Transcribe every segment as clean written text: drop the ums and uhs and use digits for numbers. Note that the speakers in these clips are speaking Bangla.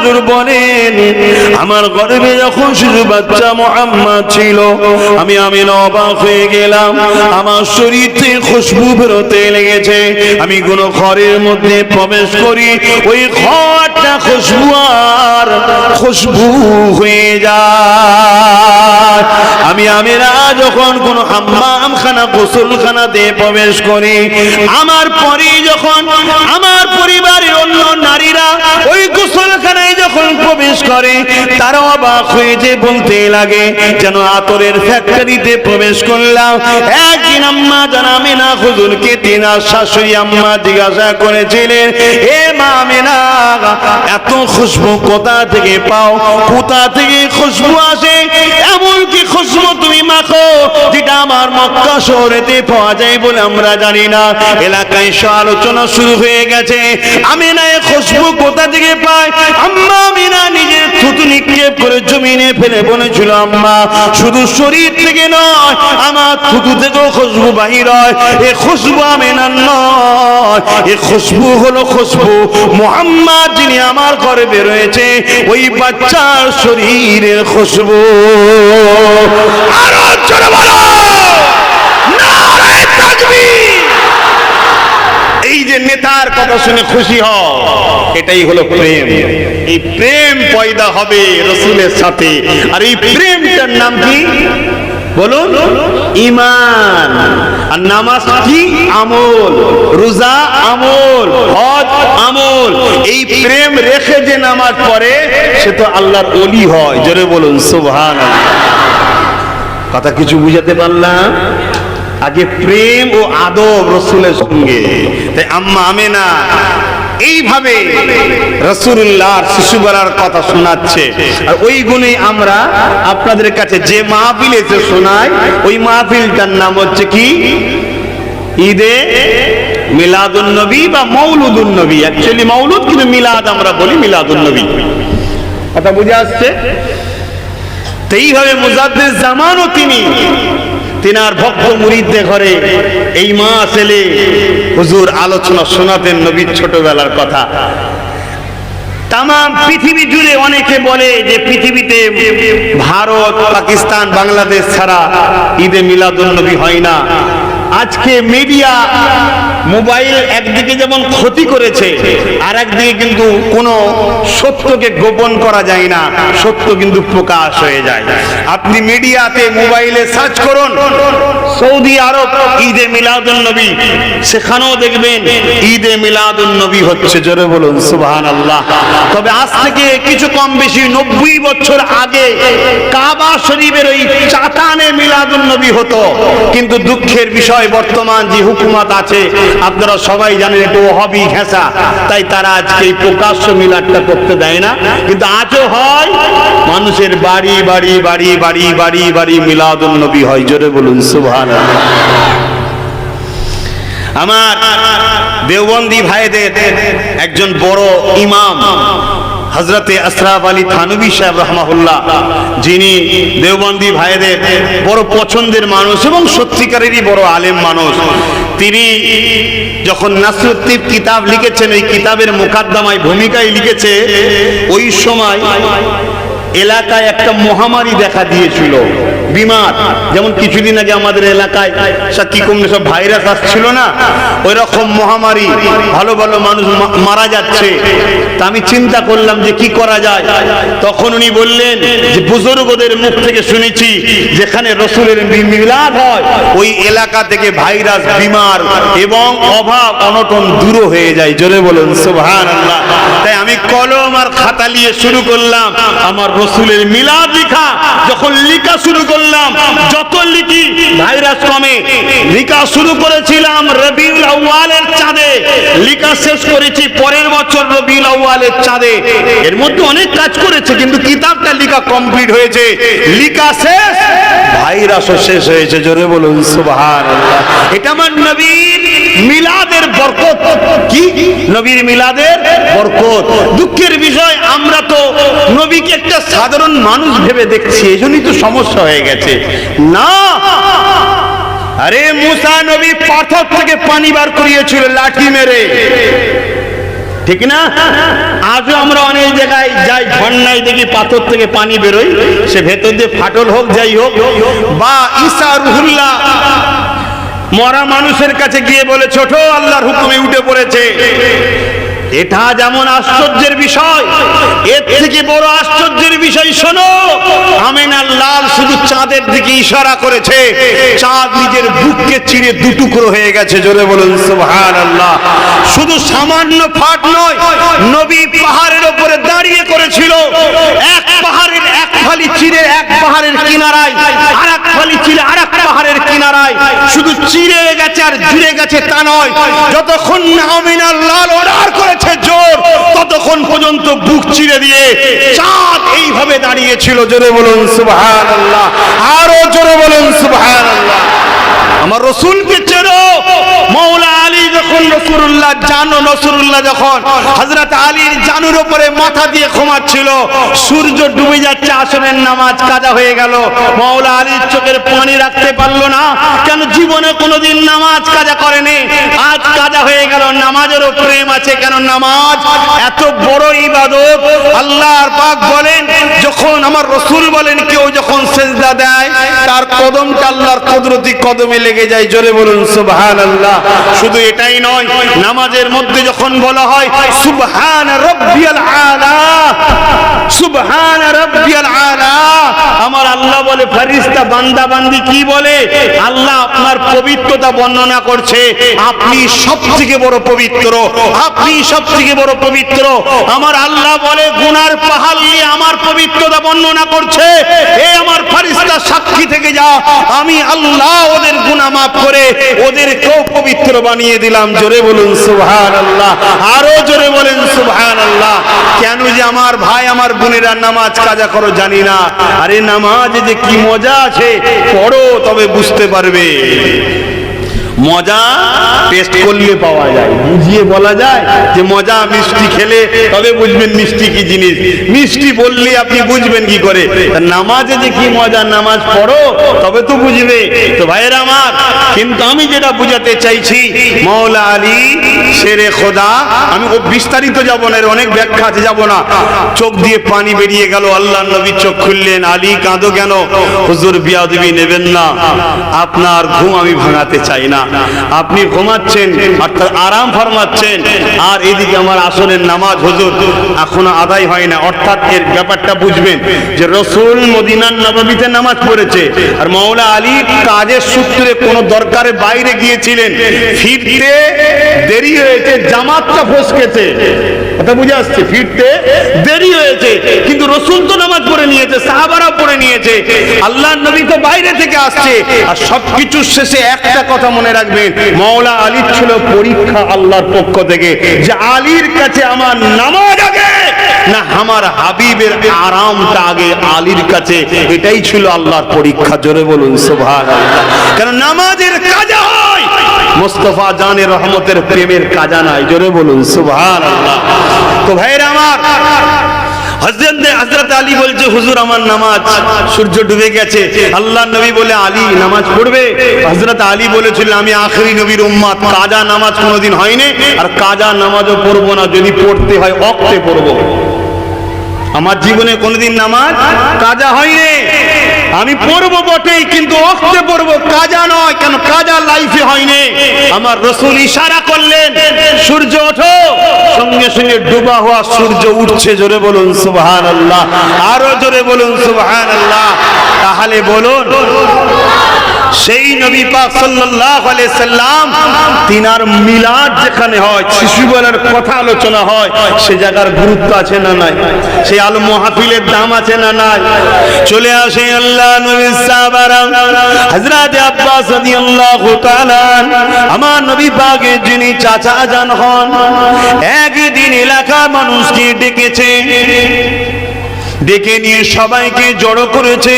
হুজুর বলেন আমার গর্ভে যখন শিশু বাচ্চা মুহাম্মদ ছিল আমি আমিনা অবাক হয়ে গেলাম, আমার শরীর থেকে খুশবু বেরোতে লেগেছে। আমি কোন ঘরের মধ্যে প্রবেশ করি, ওই ঘরটা খুশবু আর খুশবু হয়ে যায়। আমি আমিনা যখন কোন হাম্মামখানা গোসলখানাতে প্রবেশ করি, আমার পরে যখন আমার পরিবারের অন্য নারীরা ওই গোসলখানায় যখন প্রবেশ করে তারা অবাক হয়ে যে বলতে লাগে যেন আতরের ফ্যাক্টরিতে প্রবেশ করলাম। একদিন আম্মা জান আমিনা হুজুরকে তিনার শাশুড়ি আম্মা জিজ্ঞাসা করেছিলেন, এ মা আমিনা এত খুশবু কোথা থেকে পাও, কোথা থেকে খুশবু আসে, এমন কি খুশবু তুমি মাখো যেটা আমার মক্কা শহরেতে পাওয়া যায় বলে আমরা জানি না। এলাকায় আলোচনা শুরু হয়ে গেছে, আমিনা এই খুশবু কোথা থেকে পায়? আম্মা আমিনা নিজের থুতু নিক্ষেপ করে জমিনে ফেলে বলেছিল, আম্মা শুধু শরীর থেকে নয় আমার থুতু থেকেও খুশবু বাহির হয়। এই খুশবু আমিনার নয়, এই খুশবু হলো খুশবু মুহাম্মদ যিনি আমার ঘরে বের হয়েছে ওই বাচ্চার শরীরের খুশবু। আরো জোরে বলো নারে তাকবীর। এই যে নেতার কথা শুনে খুশি হও, এটাই হলো প্রেম। এই প্রেম পয়দা হবে রাসূলের সাথে। আর এই প্রেমটার নাম কি বলুন? ঈমান। আর নামাজ কি? আমল। রোজা আমল, হজ আমল। এই প্রেম রেখে যে নামাজ পড়ে সে তো আল্লাহর ওলি হয়। জোরে বলুন সুবহানাল্লাহ। কথা কিছু বুঝাতে পারলাম? আগে প্রেম ও আদব রাসূলের সঙ্গে। তাই আম্মা আমিনা এইভাবে রাসূলুল্লাহর শিশুবেলার কথা শোনাচ্ছে। আর ওই গুণে আমরা আপনাদের কাছে যে মাহফিলে যে শোনাই ওই মাহফিলটার নাম হচ্ছে কি? ঈদে মিলাদুন নবী বা মৌলুদুন নবী। অ্যাকচুয়ালি মৌলুদ, কিন্তু মিলাদ আমরা বলি মিলাদুন নবী। কথা বুঝে আসছে? তো এইভাবে মুজাদ্দিদ জামানও তিনার ভক্ত মুরিদদের ঘরে এই মাস এলে হুজুর আলোচনা শোনাতেন নবীর ছোটবেলার কথা। তাম পৃথিবী জুড়ে অনেকে বলে যে পৃথিবীতে ভারত, পাকিস্তান, বাংলাদেশ ছাড়া ঈদে মিলাদুন নবী হয় না। আজকে মিডিয়া মোবাইল একদিকে যেমন ক্ষতি করেছে, আর একদিকে কিন্তু কোনো সত্যকে গোপন করা যায় না, সত্য কিন্তু প্রকাশ হয়ে যায়। আপনি মিডিয়াতে মোবাইলে সার্চ করুন সৌদি আরব ঈদে মিলাদুন নবী, সেখানেও দেখবেন ঈদে মিলাদুন নবী হচ্ছে। জোরে বলুন সুবহানাল্লাহ। তবে আজ থেকে কিছু কম বেশি 90 বছর আগে কাবা শরীফের ওই চাতানে মিলাদুন নবী হতো। কিন্তু দুঃখের বিষয় বর্তমান যে হুকুমত আছে আপনারা সবাই জানেন একটু ওহাবি ঘেঁষা, তাই তারা আজকে এই প্রকাশ্য মিলাদটা করতে দেয় না। কিন্তু আজও হয়, মানুষের বাড়ি বাড়ি বাড়ি বাড়ি বাড়ি বাড়ি মিলাদুন নবী হয়। জোরে বলুন সুবহানাল্লাহ। আমার দেওবন্দি ভাইদের একজন বড় ইমাম হযরতে আশরাফ আলী থানভী সাহেব রাহমাহুল্লাহ, যিনি দেওবন্দি ভাইদের বড় পছন্দের মানুষ এবং সত্যিকারেরই বড় আলেম মানুষ, তিনি যখন নাসরুদ্দিন কিতাব লিখেছেন এই কিতাবের মুকাদ্দমায় ভূমিকায় লিখেছে ওই সময় এলাকায় একটা মহামারী দেখা দিয়েছিল, বিমার। যেমন কিছুদিন আগে আমাদের এলাকায় কি কম সব ভাইরাস আসছিল না, ওই রকম মহামারী, ভালো ভালো মানুষ মারা যাচ্ছে। তা আমি চিন্তা করলাম যে কি করা যায়। তখন উনি বললেন যে বুজুর্গদের মুখ থেকে শুনেছি যেখানে রাসূলের মিলাদ হয় ওই এলাকা থেকে ভাইরাস, বিমার এবং অভাব অনটন দূর হয়ে যায়। জোরে বলুন সুবহানাল্লাহ। তাই আমি কলম আর খাতা নিয়ে শুরু করলাম আমার রাসূলের মিলাদ লেখা। যখন লেখা শুরু করলাম, যত লিখি ভাইরাস কমে। লেখা শুরু করেছিলাম রবিউল আউয়ালের চাঁদে, লেখা শেষ করেছি পরের বছর রবিউল আউয়ালের চাঁদে। এর মধ্যে অনেক কাজ করেছে, কিন্তু কিতাবটা লেখা কমপ্লিট হয়েছে। লেখা শেষ, ভাইরাসও শেষ হয়েছে। জোরে বলুন সুবহানাল্লাহ। এটা আমার নবীর মিলাদের বরকত। কি নবীর মিলাদের বরকত। দুঃখের বিষয় আমরা তো নবীকে একটা সাধারণ মানুষ ভেবে দেখছি, এজন্যই তো সমস্যা হয়ে গেছে। না, আরে মুসা নবী পাথর থেকে পানি বার করিয়েছিল লাঠি মেরে। ঠিক না? আজও আমরা অনেক জায়গায় যাই, ঝর্ণায় দেখি পাথর থেকে পানি বেরোয়, সে ভেতর দিয়ে ফাটল হোক যাই হোক, বা ঈসা রুহুল্লাহ মরা মানুষের কাছে গিয়ে বলে ছোট আল্লাহর হুকুমে উঠে পড়েছে। এটা যেমন আশ্চর্যের বিষয়, এর থেকে বড় আশ্চর্যের বিষয় শোনো, আমিনার লাল শুধু চাঁদের দিকে ইশারা করেছে, চাঁদ নিজের বুককে চিরে দুটুকরো হয়ে গেছে। জোরে বলুন সুবহানাল্লাহ। শুধু সামান্য ফাট নয়, নবী পাহাড়ের উপরে দাঁড়িয়ে করেছিল, এক পাহাড়ের এক ফালি চিরে এক পাহাড়ের কিনারায়, আর এক ফালি চিরে আর এক পাহাড়ের কিনারায়, শুধু চিরে গেছে আর জুড়ে গেছে তা নয়, যতক্ষণ আমিনার লাল অর্ডার করেছে জোর, ততক্ষণ পর্যন্ত বুক চিরে দিয়ে চাঁদ এইভাবে দাঁড়িয়েছিল। জোরে বলুন সুবহানাল্লাহ, আরো জোরে বলুন সুবহানাল্লাহ। আমার রসুলকে চেনো। মৌলা আলী যখন রাসূলুল্লাহ জানো, রাসূলুল্লাহ যখন হযরত আলীর জানুর উপরে মাথা দিয়ে ঘুমাচ্ছিল, সূর্য ডুবে যাচ্ছে, আসরের নামাজ কাজা হয়ে গেল, মৌলা আলীর চোখের পানি রাখতে পারলো না, কেন জীবনে কোনোদিন নামাজ কাজা করেনি, আজ কাজা হয়ে গেল। নামাজেরও প্রেম আছে, কেন নামাজ এত বড় ইবাদত। আল্লাহর পাক বলেন, যখন আমার রাসূল বলেন কেউ যখন সিজদা দেয় তার কদমটা আল্লাহর কুদরতি কদমে লেগে যায়। জোরে বলুন সুবহানাল্লাহ। শুধু এটাই নয়, নামাজের মধ্যে যখন বলা হয় সুবহান রাব্বিয়াল আলা, সুবহান রাব্বিয়াল আলা, আমার আল্লাহ বলে ফেরেশতা বান্দা বান্দি কি বলে? আল্লাহ আপনার পবিত্রতা বর্ণনা করছে, আপনি সবথেকে বড় পবিত্র, আপনি সবথেকে বড় পবিত্র। আমার আল্লাহ বলে গুনার পাহাড় নিয়ে আমার পবিত্রতা বর্ণনা করছে, এই আমার ফেরেশতা সাক্ষী থেকে যা, আমি আল্লাহ ওদের গুনাহ মাফ করে ওদেরকেও পবিত্র বানিয়ে দিলাম। জোরে বলুন সুবহানাল্লাহ, আরো জোরে বলেন সুবহানাল্লাহ। কেন যে আমার ভাই আমার বোনেরা নামাজ কাজা করো জানি না, আরে নামাজে যে কি মজা আছে, পড়ো তবে বুঝতে পারবে। মজা টেস্ট করলে পাওয়া যায়, বুঝিয়ে বলা যায় যে মজা মিষ্টি খেলে তবে বুঝবেন মিষ্টি কি জিনিস, মিষ্টি বললে আপনি বুঝবেন কি করে? নামাজে যে কি মজা, নামাজ পড়ো তবে তো বুঝবে। তো ভাইয়েরা আমার, কিন্তু আমি যেটা বুঝাতে চাইছি, মৌলা আলী শেরে খোদা, আমি ও বিস্তারিত যাব না, এর অনেক ব্যাখ্যা আছে, যাব না। চোখ দিয়ে পানি বেরিয়ে গেল, আল্লাহর নবী চোখ খুললেন, আলী কাঁদো কেন? হুজুর বিয়াদবি নেবেন না, আপনার ঘুম আমি ভাঙাতে চাই না, আপনি ঘুমাচ্ছেন অর্থাৎ আরাম ফরমাচ্ছেন, আর এদিকে আমার আসরের নামাজ হুজুর এখনো আদায় হয় না। অর্থাৎ এর ব্যাপারটা বুঝবেন যে রাসূল মদিনার নববীতে নামাজ পড়েছে, আর মাওলা আলী কাজের সূত্রে কোনো দরকারে বাইরে গিয়েছিলেন, ফিরতে দেরি হয়েছে, জামাতটা ফসকেছে, কথা বুঝে আসছে, ফিরতে দেরি হয়েছে, কিন্তু রাসূল তো নামাজ পড়ে নিয়েছে, সাহাবারা পড়ে নিয়েছে, আল্লাহর নবী তো বাইরে থেকে আসছে। আর সবকিছু শেষে একটা কথা মনে রাখবেন, মাওলা আলীর ছিল পরীক্ষা আল্লাহর পক্ষ থেকে, যে আলীর কাছে আমার নামাজ আগে না আমার হাবিবের আরামটা আগে আলীর কাছে, এটাই ছিল আল্লাহর পরীক্ষা। জোরে বলুন সুবহানাল্লাহ। কারণ নামাজের কাজা হয়, মুস্তাফা জানের রহমতের প্রেমের কাজা নাই। জোরে বলুন সুবহানাল্লাহ। তো ভাইরা আমার, হযরত আলী বলছে হুজুর আমার নামাজ, সূর্য ডুবে গেছে, আল্লাহর নবী বলে আলী নামাজ পড়বে? হযরত আলী বলেছিল আমি আখেরি নবীর উম্মত, কাজা নামাজ কোনোদিন হয়নি, আর কাজা নামাজও পড়বো না, যদি পড়তে হয় ওয়াক্তে পড়বো। আমার জীবনে কোনোদিন নামাজ কাজা হয়নি, আমি পড়বো বটেই কিন্তু ওয়াক্তে পড়বো, কাজা নয়। কেন কাজা লাইফে হয়নি। আমার রাসূল ইশারা করলেন সূর্য ওঠো, সঙ্গে সঙ্গে ডুবা হওয়া সূর্য উঠছে। জোরে বলুন সুবহানাল্লাহ, আরো জোরে বলুন সুবহানাল্লাহ। তাহলে বলুন সেই নবী পাক সাল্লাল্লাহু আলাইহি সাল্লাম তিনার মিলাদ যেখানে হয়, শিশুবেলার কথা আলোচনা হয়, সে জায়গার গুরুত্ব আছে না নাই? সেই আল মাহফিলের দাম আছে না নাই? চলে আসে আল্লাহ নবী সাহাবারা, হযরত আব্বাস রাদিয়াল্লাহু তাআলা আমার নবী পাকের যিনি চাচা জান হন, একদিন এলাকার মানুষকে ডেকেছে, ডেকে নিয়ে সবাইকে জড়ো করেছে,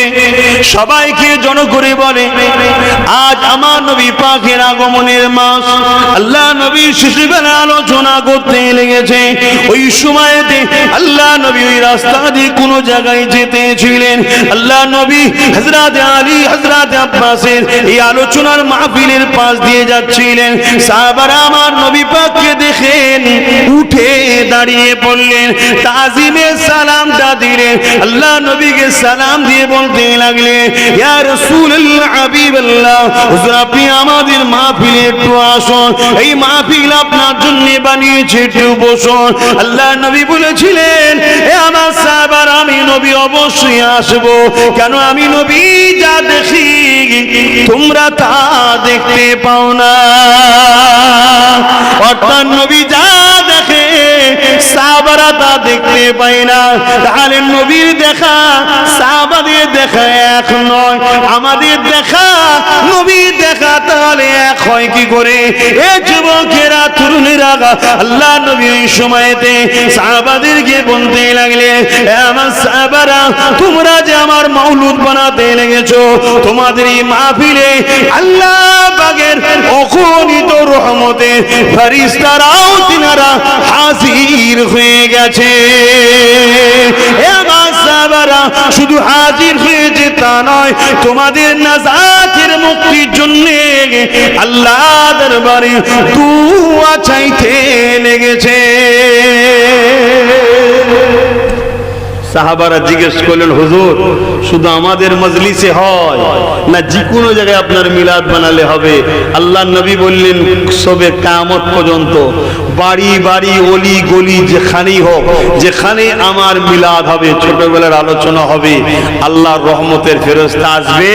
সবাইকে জড়ো করে বলে, আজ আমার নবী পাকের আগমনের মাস। আল্লাহ নবী শিশুবেলা আলোচনা করতে লেগেছে। ওই সময়তে আল্লাহ নবী ওই রাস্তা দিয়ে কোনো জায়গায় যেতেছিলেন। আল্লাহ নবী হযরত আলী, হযরত আব্বাসের এই আলোচনার মাহফিলের পাশ দিয়ে যাচ্ছিলেন। সাহাবারা আমার নবী পাককে দেখেন, উঠে দাঁড়িয়ে পড়লেন, তাজিমে সালামটা দিলেন। আল্লাহ নবীকে সালাম দিয়ে বলতে লাগলেন, ইয়া রাসূলুল্লাহ, হাবিবাল্লাহ, হুজুর আপনি আমাদের মাহফিলে একটু আসুন, এই মাহফিল আপনার জন্য বানিয়েছে, একটু বসুন। আল্লাহ নবী বলেছিলেন, এ আমার সাহাবারা, আমি নবী অবশ্যই আসবো, কেন আমি নবী যা দেখি তোমরা তা দেখতে পাও না। অর্থাৎ নবী যা দেখে সাহাবারা তা দেখতে পায় না। তাহলে নবীর দেখা সাহাবাদের দেখা এক নয়, আমাদের দেখা নবীর দেখা তাহলে এক হয় কি করে? এ যুবকেরা, তরুণেরা, আল্লাহ নবী এই সময়তে সাহাবাদেরকে বলতে লাগলে, আমার সাহাবারা, তোমরা যে আমার মাওলুদ বানাতে লেগেছো, তোমাদের এই মাহফিলে আল্লাহ পাকের অগণিত রহমতে ফেরেশতারাও তিনারা হাজির হয়ে গেছে। আমার সাহাবারা শুধু হাজির হয়েছে তা নয়, তোমাদের নাজাতের মুক্তির জন্য আল্লাহ দরবারে দুআ চাইতে লেগেছে। সাহাবারা জিজ্ঞেস করলেন, হুজুর শুধু আমাদের মজলিসে হয় না যে কোনো জায়গায় আপনার মিলাদ বানালে হবে? আল্লাহ নবী বললেন, সবে কিয়ামত পর্যন্ত বাড়ি বাড়ি, অলি গলি, যেখানেই হোক, যেখানে আমার মিলাদ হবে, ছোটবেলার আলোচনা হবে, আল্লাহর রহমতের ফেরেশতা আসবে।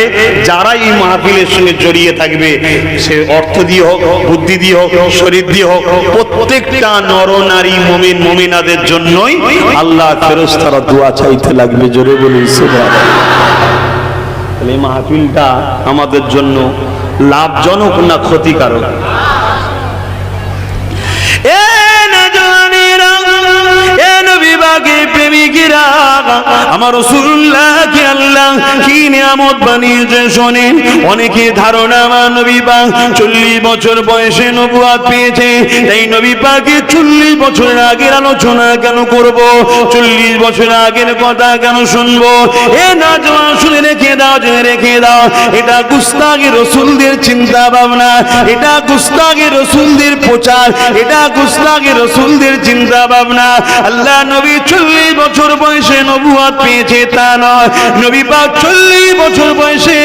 যারা এই মাহফিলের সঙ্গে জড়িয়ে থাকবে, সে অর্থ দিয়ে হোক, বুদ্ধি দিয়ে হোক, শরীর দিয়ে হোক, প্রত্যেকটা নর নারী মুমিন মুমিনাদের জন্যই আল্লাহর ফেরেশতারা দোয়া চাইতে লাগবে। জোরে বলুন সুবহানাল্লাহ। এই মাহফিলটা আমাদের জন্য লাভজনক না ক্ষতিকারক? প্রেমিকেরা, আমার রাসূলুল্লাহকে আল্লাহ কি নিয়ামত বানিয়েছে শোনেন। অনেকে ধারণা আমার নবী পাক 40 বছর বয়সে নবুয়ত পেয়েছে, তাই নবী পাকের 40 বছরের আগের আলোচনা কেন করব, 40 বছর আগের কথা কেন শুনবো? এ নওজওয়ান, শুনে রেখে দাও, জেনে রেখে দাও, এটা গুস্তাখি রাসূলদের চিন্তা ভাবনা, এটা গুস্তাখি রাসূলদের প্রচার, এটা গুস্তাখি রাসূলদের চিন্তা ভাবনা। আল্লাহ নবী 40 বছর বয়সে নবুয়ত পেয়েছে তা নয়, নবী পাক 40 বছর বয়সে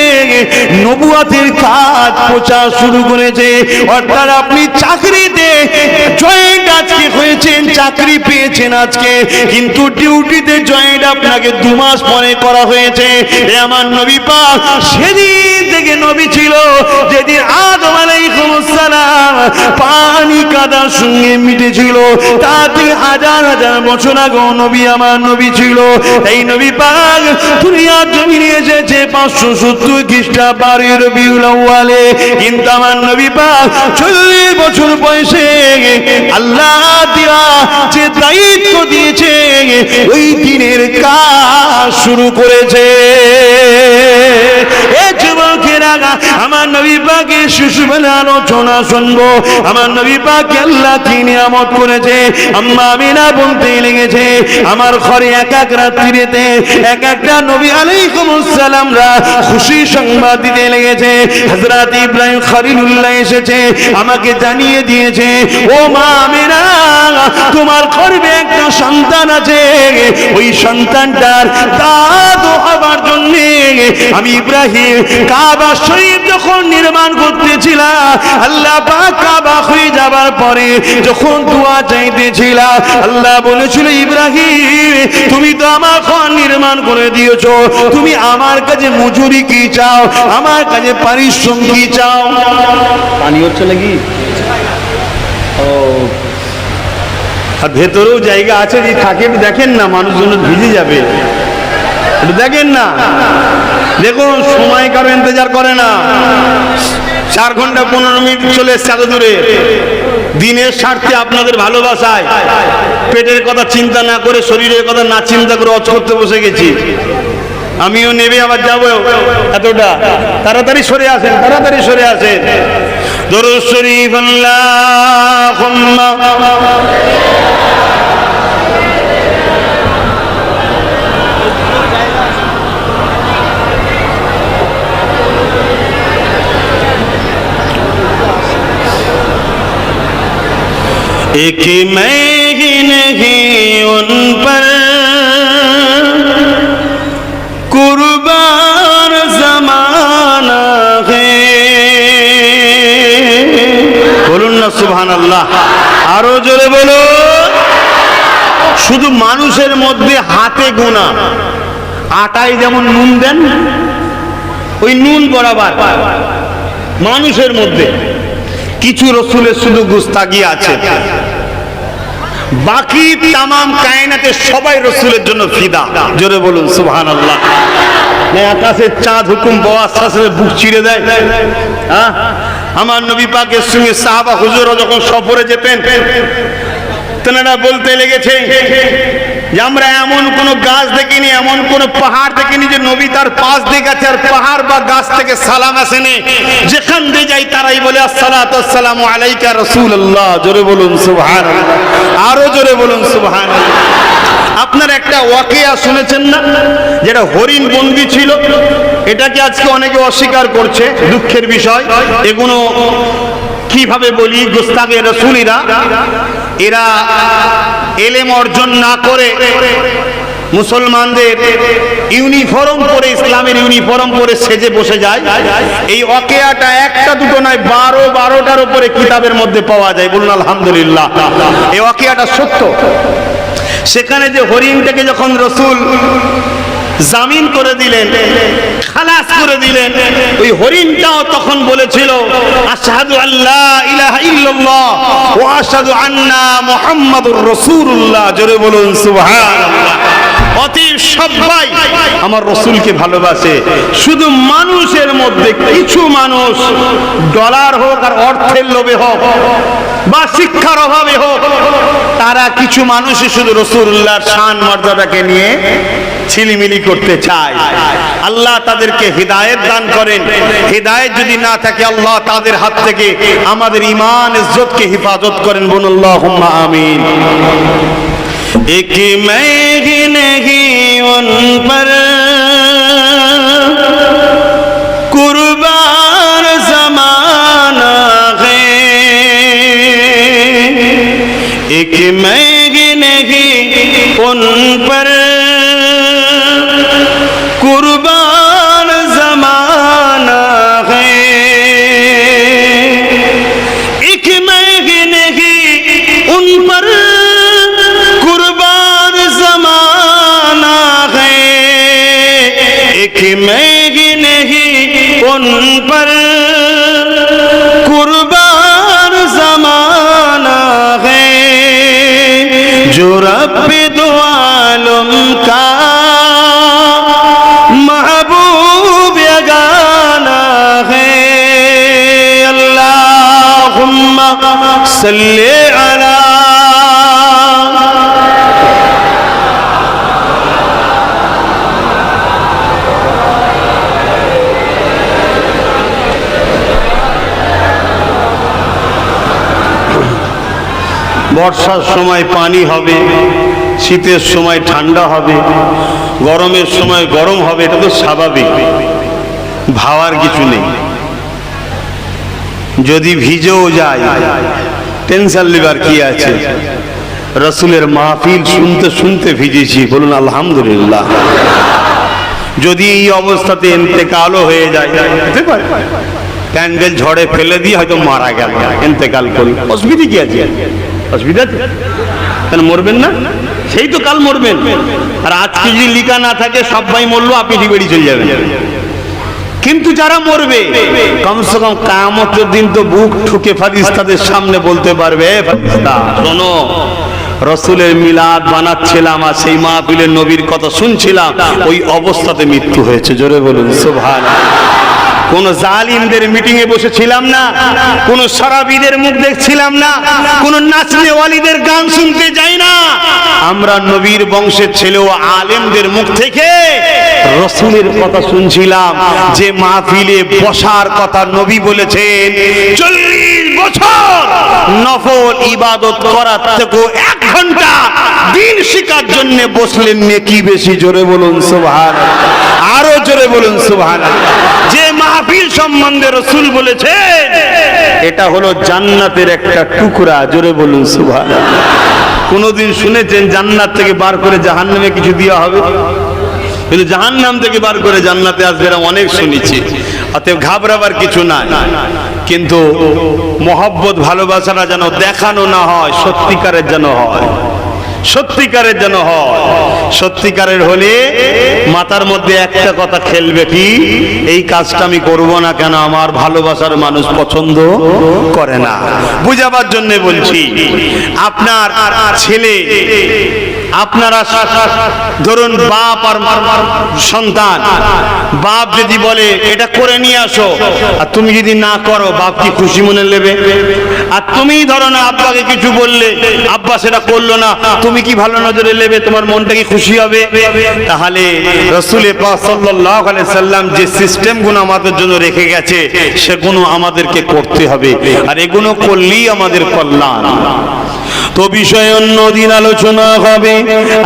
নবুয়তের কাজ প্রচার শুরু করেছে। অর্থাৎ আপনি চাকরিতে জয়েন্ট আজকে হয়েছেন, চাকরি পেয়েছেন আজকে, কিন্তু ডিউটিতে জয়েন্ট আপনাকে 2 মাস পরে করা হয়েছে। আমার নবী পাক সেদিন থেকে নবী ছিল যেদিন আদম আলাইহিস সালাম পানি কাদার সঙ্গে মিটেছিল, তার থেকে হাজার হাজার বছর আগে নবী আমার নবী ছিল। এই নবী পাক দুনিয়ার জমিনে এসেছে 570 খ্রিস্টাব্দে রবিউল আউয়ালে, কিন্তু আমার নবী পাক 40 বছর বয়সে আল্লাহ দিয়া যে দায়িত্ব দিয়েছে, ওই দিনের কাজ শুরু করেছে। আমার নবী পাকের শিশুবেলা আলোচনা শুনবো, আমার নবী পাক আল্লাহ কি নিয়ামত করেছে। আম্মা আমিনা বলতে লেগেছে, আমার ঘরে এক এক রাত্রিতে এক একটা নবী আলাইহিস সালামরা খুশি সংবাদ দিতে লেগেছে। হযরত ইব্রাহিম খলিলুল্লাহ এসেছে, আমাকে জানিয়ে দিয়েছে, ও মা আমিনা, তোমার গর্ভে একটা সন্তান আছে, ওই সন্তানটার দাদু হবার জন্য আমি ইব্রাহিম কাবা শরীফ যখন নির্মাণ করতেছিলাম, আল্লাহ পাক কাবা হয়ে যাবার পরে যখন দোয়া চাইতেছিল, আল্লাহ বলেছিল, ইব্রাহিম তুমি তো আমার ঘর নির্মাণ করে দিয়েছো, তুমি আমার কাছে মজুরি কি চাও, আমার কাছে পারিশ্রমিক কি চাও? পানি হচ্ছে নাকি? ও, আর ভেতরেও জায়গা আছে, যে থাকে দেখেন না, মানুষজন ভিজে যাবে, দেখেন না। দেখুন, সময় কারো ইন্তজার করে না, 4 ঘন্টা 15 মিনিট চলে এসছে এত দূরে, দিনের স্বার্থে আপনাদের ভালোবাসায় পেটের কথা চিন্তা না করে, শরীরের কথা না চিন্তা করে হজ করতে বসে গেছি। আমিও নেবে আবার যাবো, এতটা তাড়াতাড়ি সরে আসেন, তাড়াতাড়ি সরে আসেন। দরুদ শরীফ আল্লাহুম্মা एक मैं ही नहीं उन पर कुर्बान जमाना है। बोलুন না সুবহানাল্লাহ, আরো জোরে বলো। শুধু মানুষের মধ্যে হাতে গোনা, আটায় যেমন নুন দেন ওই নুন বরাবর মানুষের মধ্যে কিছু রসুলের শুধু গুস্তাগি আছে, বাকি তামাম কায়নাতে সবাই রসুলের জন্য ফিদা। জোরে বলুন সুবহানাল্লাহ। আকাশের চাঁদ হুকুম পাওয়া শাসনে বুক চিড়ে দেয়। আমার নবী পাকের সঙ্গে সাহাবা হুজুররা যখন সফরে যেতেন, তেনারা বলতে লেগেছে যে আমরা এমন কোন গাছ দেখিনি, এমন কোন পাহাড় দেখিনি যে নবী তার পাশ দিয়ে গেছে আর পাহাড় বা গাছ থেকে সালাম আসেনি। যেখান দিয়ে যাই তারাই বলে আসসালাতু ওয়াসসালামু আলাইকা রাসূলুল্লাহ। জোরে বলুন সুবহানাল্লাহ, আরো জোরে বলুন সুবহানাল্লাহ। আপনারা একটা ওয়াকিয়া শুনেছেন না, যেটা হরিণ বন্দী ছিল, এটাকে আজকে অনেকে অস্বীকার করছে, দুঃখের বিষয়। এগুলো কিভাবে বলি, গুস্তাগে রাসূলিরা এরা এলেম অর্জন না করে মুসলমানদের ইউনিফর্ম পরে, ইসলামের ইউনিফর্ম পরে সেজে বসে যায়। এই ওয়াকিয়াটা একটা দুটো নয়, 12টার উপরে কিতাবের মধ্যে পাওয়া যায়। বলুন আলহামদুলিল্লাহ। এই ওয়াকিয়াটা সত্য। সেখানে যে হরিণটাকে যখন রসুল জামিন করে দিলেন, খালাস করে দিলেন, ওই হরিণটাও তখন বলেছিল আশহাদু আল্লা ইলাহা ইল্লাল্লাহ ওয়া আশহাদু আন্না মুহাম্মাদুর রাসূলুল্লাহ। জোরে বলুন সুবহানাল্লাহ। অতএব সবাই আমার রসুলকে ভালোবাসে। শুধু মানুষের মধ্যে কিছু মানুষ ডলার হোক আর অর্থের লোভে হোক বা শিক্ষার অভাবে হোক, তারা কিছু মানুষই শুধু রাসূলুল্লাহর শান মর্যাদাকে নিয়ে ছিলিমিলি করতে চায়। আল্লাহ তাদেরকে হিদায়াত দান করেন। হিদায়াত যদি না থাকে, আল্লাহ তাদের হাত থেকে আমাদের ঈমান ইজ্জতকে হেফাজত করেন। বলুন আল্লাহুম্মা আমিন। एक मैं ही नहीं उन पर कुर्बान जमाना है, एक मैं ही नहीं उन पर कुर्बान जमाना है, एक मैं ही नहीं उन पर मैं ही नहीं उन पर कुर्बान जमाना है, जो रब्बे दो आलम का महबूब यगाना है। अल्लाहुम्मा सल्ली अला। বর্ষার সময় পানি হবে, শীতের সময় ঠান্ডা হবে, গরমের সময় গরম হবে, এটা তো স্বাভাবিক, ভাবার কিছু নেই। যদি ভিজেও যায় টেনশন লিবার কি আছে? রসুলের মাহফিল শুনতে শুনতে ভিজেছি। বলুন আলহামদুলিল্লাহ। যদি এই অবস্থাতে ইন্তেকালও হয়ে যায়, হতে পারে প্যান্ডেল ঝড়ে ফেলে দিয়ে হয়তো মারা গেল, ইন্তেকাল করি, অসুবিধা কি আছে? অসুবিধা আছে? কেন মরবেন না? সেই তো কাল মরবেন। আর আজকে যদি লিখা না থাকে সবাই মরলো, আপনি ডিবেড়ি চলে যাবেন। কিন্তু যারা মরবে কমসে কম কিয়ামতের দিন তো বুক ঠুকে ফারিস্তাদের সামনে বলতে পারবে, ফারিস্তা শোনো, রসুলের মিলাদ বানাচ্ছিলাম আর সেই মাহফিলের নবীর কথা শুনছিলাম, ওই অবস্থাতে মৃত্যু হয়েছে। জোরে বলুন সুবহানাল্লাহ। কোন জালিমদের মিটিং এ বসেছিলাম না, কোন শরাবীদের মুখ দেখছিলাম না, কোন নাচনেওয়ালিদের গান শুনতে যাই না। আমরা নবীর বংশের ছেলে ও আলেমদের মুখ থেকে রসুলের কথা শুনছিলাম, যে মাহফিলে বসার কথা নবী বলেছেন 40 বছর নফল ইবাদত করার থেকে 1 ঘন্টা দিন শিখার জন্য বসলেন নেকি বেশি। জোরে বলুন সুবহানাল্লাহ, আরো জোরে বলুন সুবহানাল্লাহ। যে মাহফিল সম্বন্ধে রসুল বলেছেন এটা হলো জান্নাতের একটা টুকরা। জোরে বলুন সুবহানাল্লাহ। কোনদিন শুনেছেন জান্নাত থেকে বার করে জাহান্নামে কিছু দেওয়া হবে? কিন্তু জাহান্নাম থেকে বার করে জান্নাতে আসবে এরা অনেক শুনেছি। অতএব ঘাবড়াবার কিছু নাই, কিন্তু মহব্বত ভালোবাসাটা যেন দেখানো না হয়, সত্যিকারের যেন হয়, সত্যিকারের যেন হয়। সত্যিকারের হলে মাথার মধ্যে একটা কথা খেলবে, কি এই কাজটা আমি করব না কেন, আমার ভালোবাসার মানুষ পছন্দ করে না। বুঝাবার জন্য বলছি, আপনার ছেলে, আপনারা ধরুন বাপ আর সন্তান, বাপ যদি বলে এটা করে নিয়ে আসো, আর তুমি যদি না করো, বাপ কি খুশি মনে নেবে? আর তুমি ধরো না আব্বাকে কিছু বললে, আব্বা সেটা করলো না, তুমি কি ভালো নজরে নেবে? তোমার মনটা কি খুশি হবে? তাহলে রাসূল পাক সাল্লাল্লাহু আলাইহি সাল্লাম যে সিস্টেমগুলো আমাদের জন্য রেখে গেছে, সেগুলো আমাদেরকে করতে হবে, আর এগুলো করলেই আমাদের কল্যাণ। তো বিষয় অন্য দিন আলোচনা হবে।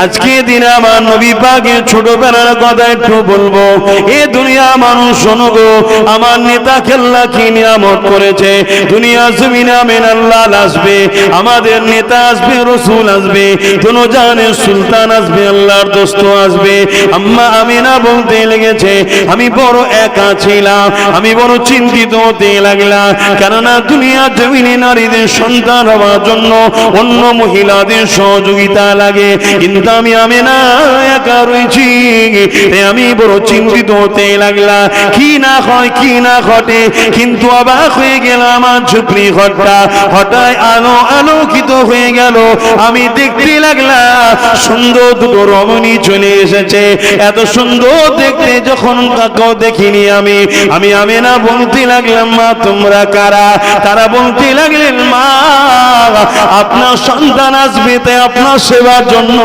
আজকে দিন আমার নবী পাকের ছোটবেলার কথা একটু বলবো। এ দুনিয়া মানুষ শোনো গো, আমার নেতা খেল্লা কি নিয়ামত করেছে। দুনিয়া জমিনে আমিন আল্লাহ আসবে, আমাদের নেতা আসবে, রসুল আসবে, দুনিয়ার সুলতান আসবে, আল্লাহর দোস্ত আসবে। আম্মা আমিনা বলতে লেগেছে, আমি বড় একা ছিলাম, আমি বড় চিন্তিত হতে লাগলাম, কেননা দুনিয়া জমিনে নারীদের সন্তান হওয়ার জন্য অন্য মহিলাদের সহযোগিতা লাগে, কিন্তু আমি আমিনা একা রয়েছি, আমি বড় চিন্তিত হতে লাগলাম, কি না হয় কি না ঘটে। কিন্তু অবাক হয়ে গেলাম, আমার ঝুপড়ি ঘরটা হঠাৎ আলোকিত হয়ে গেল। আমি দেখতে লাগলাম সুন্দর দুটো রমণী চলে এসেছে। এত সুন্দর দেখতে যখন কাউকে দেখিনি আমি আমিনা বলতে লাগলাম, মা তোমরা কারা? তারা বলতে লাগলেন, মা আপনার সন্তান আসবে, তাই আপনার সেবার জন্য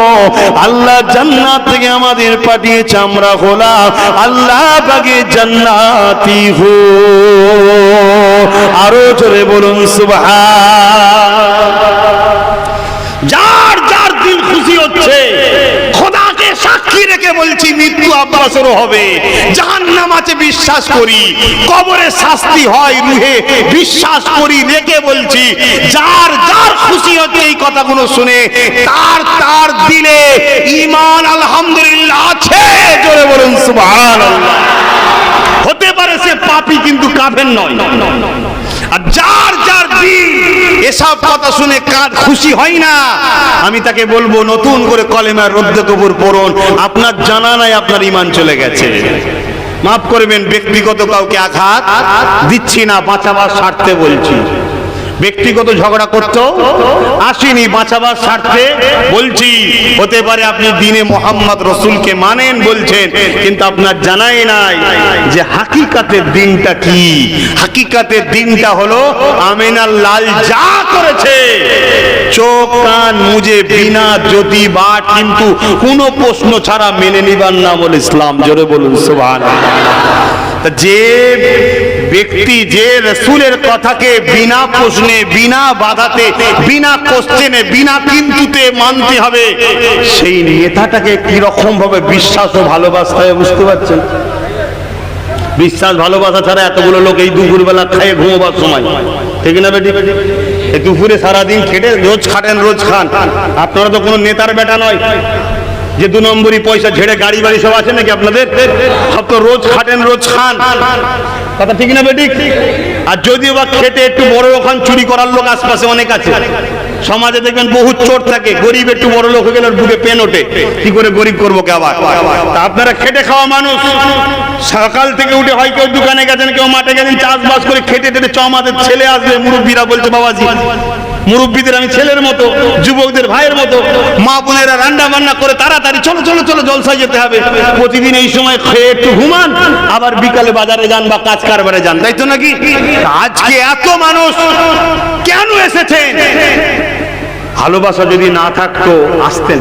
আল্লাহ জান্নাত থেকে আমাদের পাঠিয়েছে, আমরা হলাম আল্লাহ পাকের জান্নাতি হো। আরো জোরে বলুন সুবহান। যার যার দিল খুশি হচ্ছে, খোদাকে সাক্ষী রেখে বলছি, মৃত্যু আব্বাসেরও হবে, জাহান্নাম আছে বিশ্বাস করি, কবরে শাস্তি হয় রুহে বিশ্বাস করি, রেখে বলছি, যার যার খুশি হচ্ছে এই কথাগুলো শুনে, তার তার দিলে ঈমান আলহামদুলিল্লাহ আছে। জোরে বলুন সুবহানাল্লাহ। হতে পারে সে পাপী, কিন্তু কাফের নয়। আর যার যার দিল এসব কথা শুনে কার খুশি হয় না, আমি তাকে বলবো নতুন করে কলেমার রদ্দ কবুর পড়ুন। আপনার জানা নাই আপনার ঈমান চলে গেছে। মাফ করবেন, ব্যক্তিগত কাউকে আঘাত দিচ্ছি না, বাঁচাবার স্বার্থে বলছি। ব্যক্তিগত ঝগড়া করতেও আসিনি, বাঁচাবার স্বার্থে বলছি। হতে পারে আপনি দিনে মোহাম্মদ রসুলকে মানেন বলছেন, কিন্তু আপনার জানাই নাই যে হাকিকাতের দিনটা কি। হাকিকাতের দিনটা হলো আমিনার লাল যা করেছে, চোখ কান মুজে বিনা যদি বা কিন্তু কোনো প্রশ্ন ছাড়া মেনে নিবার নাম হল ইসলাম। জোরে বলুন সুবহানাল্লাহ। যে ব্যক্তি যে রসুলের কথাকে বিনা প্রশ্নে, বিনা বাধাতে, বিনা কোশ্চেনে, বিনা কিন্তুতে মানতে হবে, সেই নেতাটাকে কিরকম ভাবে বিশ্বাস ও ভালোবাসতে হবে বুঝতে পারছেন? বিশ্বাস ভালোবাসা ছাড়া এতগুলো লোক এই দুপুরবেলা খায় ঘুমোবার সময়, ঠিক না বেটি? দুপুরে সারাদিন খেটে রোজ খাটেন, রোজ খান। আপনারা তো কোনো নেতার বেটা নয় যে 2 নম্বরই পয়সা ঝেড়ে গাড়ি বাড়ি সব আছে নাকি আপনাদের? সব তো রোজ খাটেন, রোজ খান, কথা ঠিক না বেটি? আর যদিও বা খেটে একটু বড় ওখান চুরি করার লোক আশপাশে অনেক আছে। সমাজে দেখবেন বহু চোর থাকে, গরিব একটু বড় লোক হয়ে গেলে বুকে পেন ওঠে, কি করে গরিব করবো কে আবার। তা আপনারা খেটে খাওয়া মানুষ, সকাল থেকে উঠে হয় কেউ দোকানে গেছেন, কেউ মাঠে গেছেন, চাষবাস করে খেটে টেটে আমাদের ছেলে আসবে, মুরব্বীরা বলছে বাবাজি মুরব্বীদের আমি ছেলের মতো, যুবকদের ভাইয়ের মতো, মা বোনেরা রান্না বান্না করে তাড়াতাড়ি চলো চলো চলো জলসায় যেতে হবে। প্রতিদিন এই সময় খেয়ে একটু ঘুমান, আবার বিকালে বাজারে যান বা কাজ কারবারে যান, তাই তো নাকি? আজকে এত মানুষ কেন এসেছেন? ভালোবাসা যদি না থাকতো আসতেন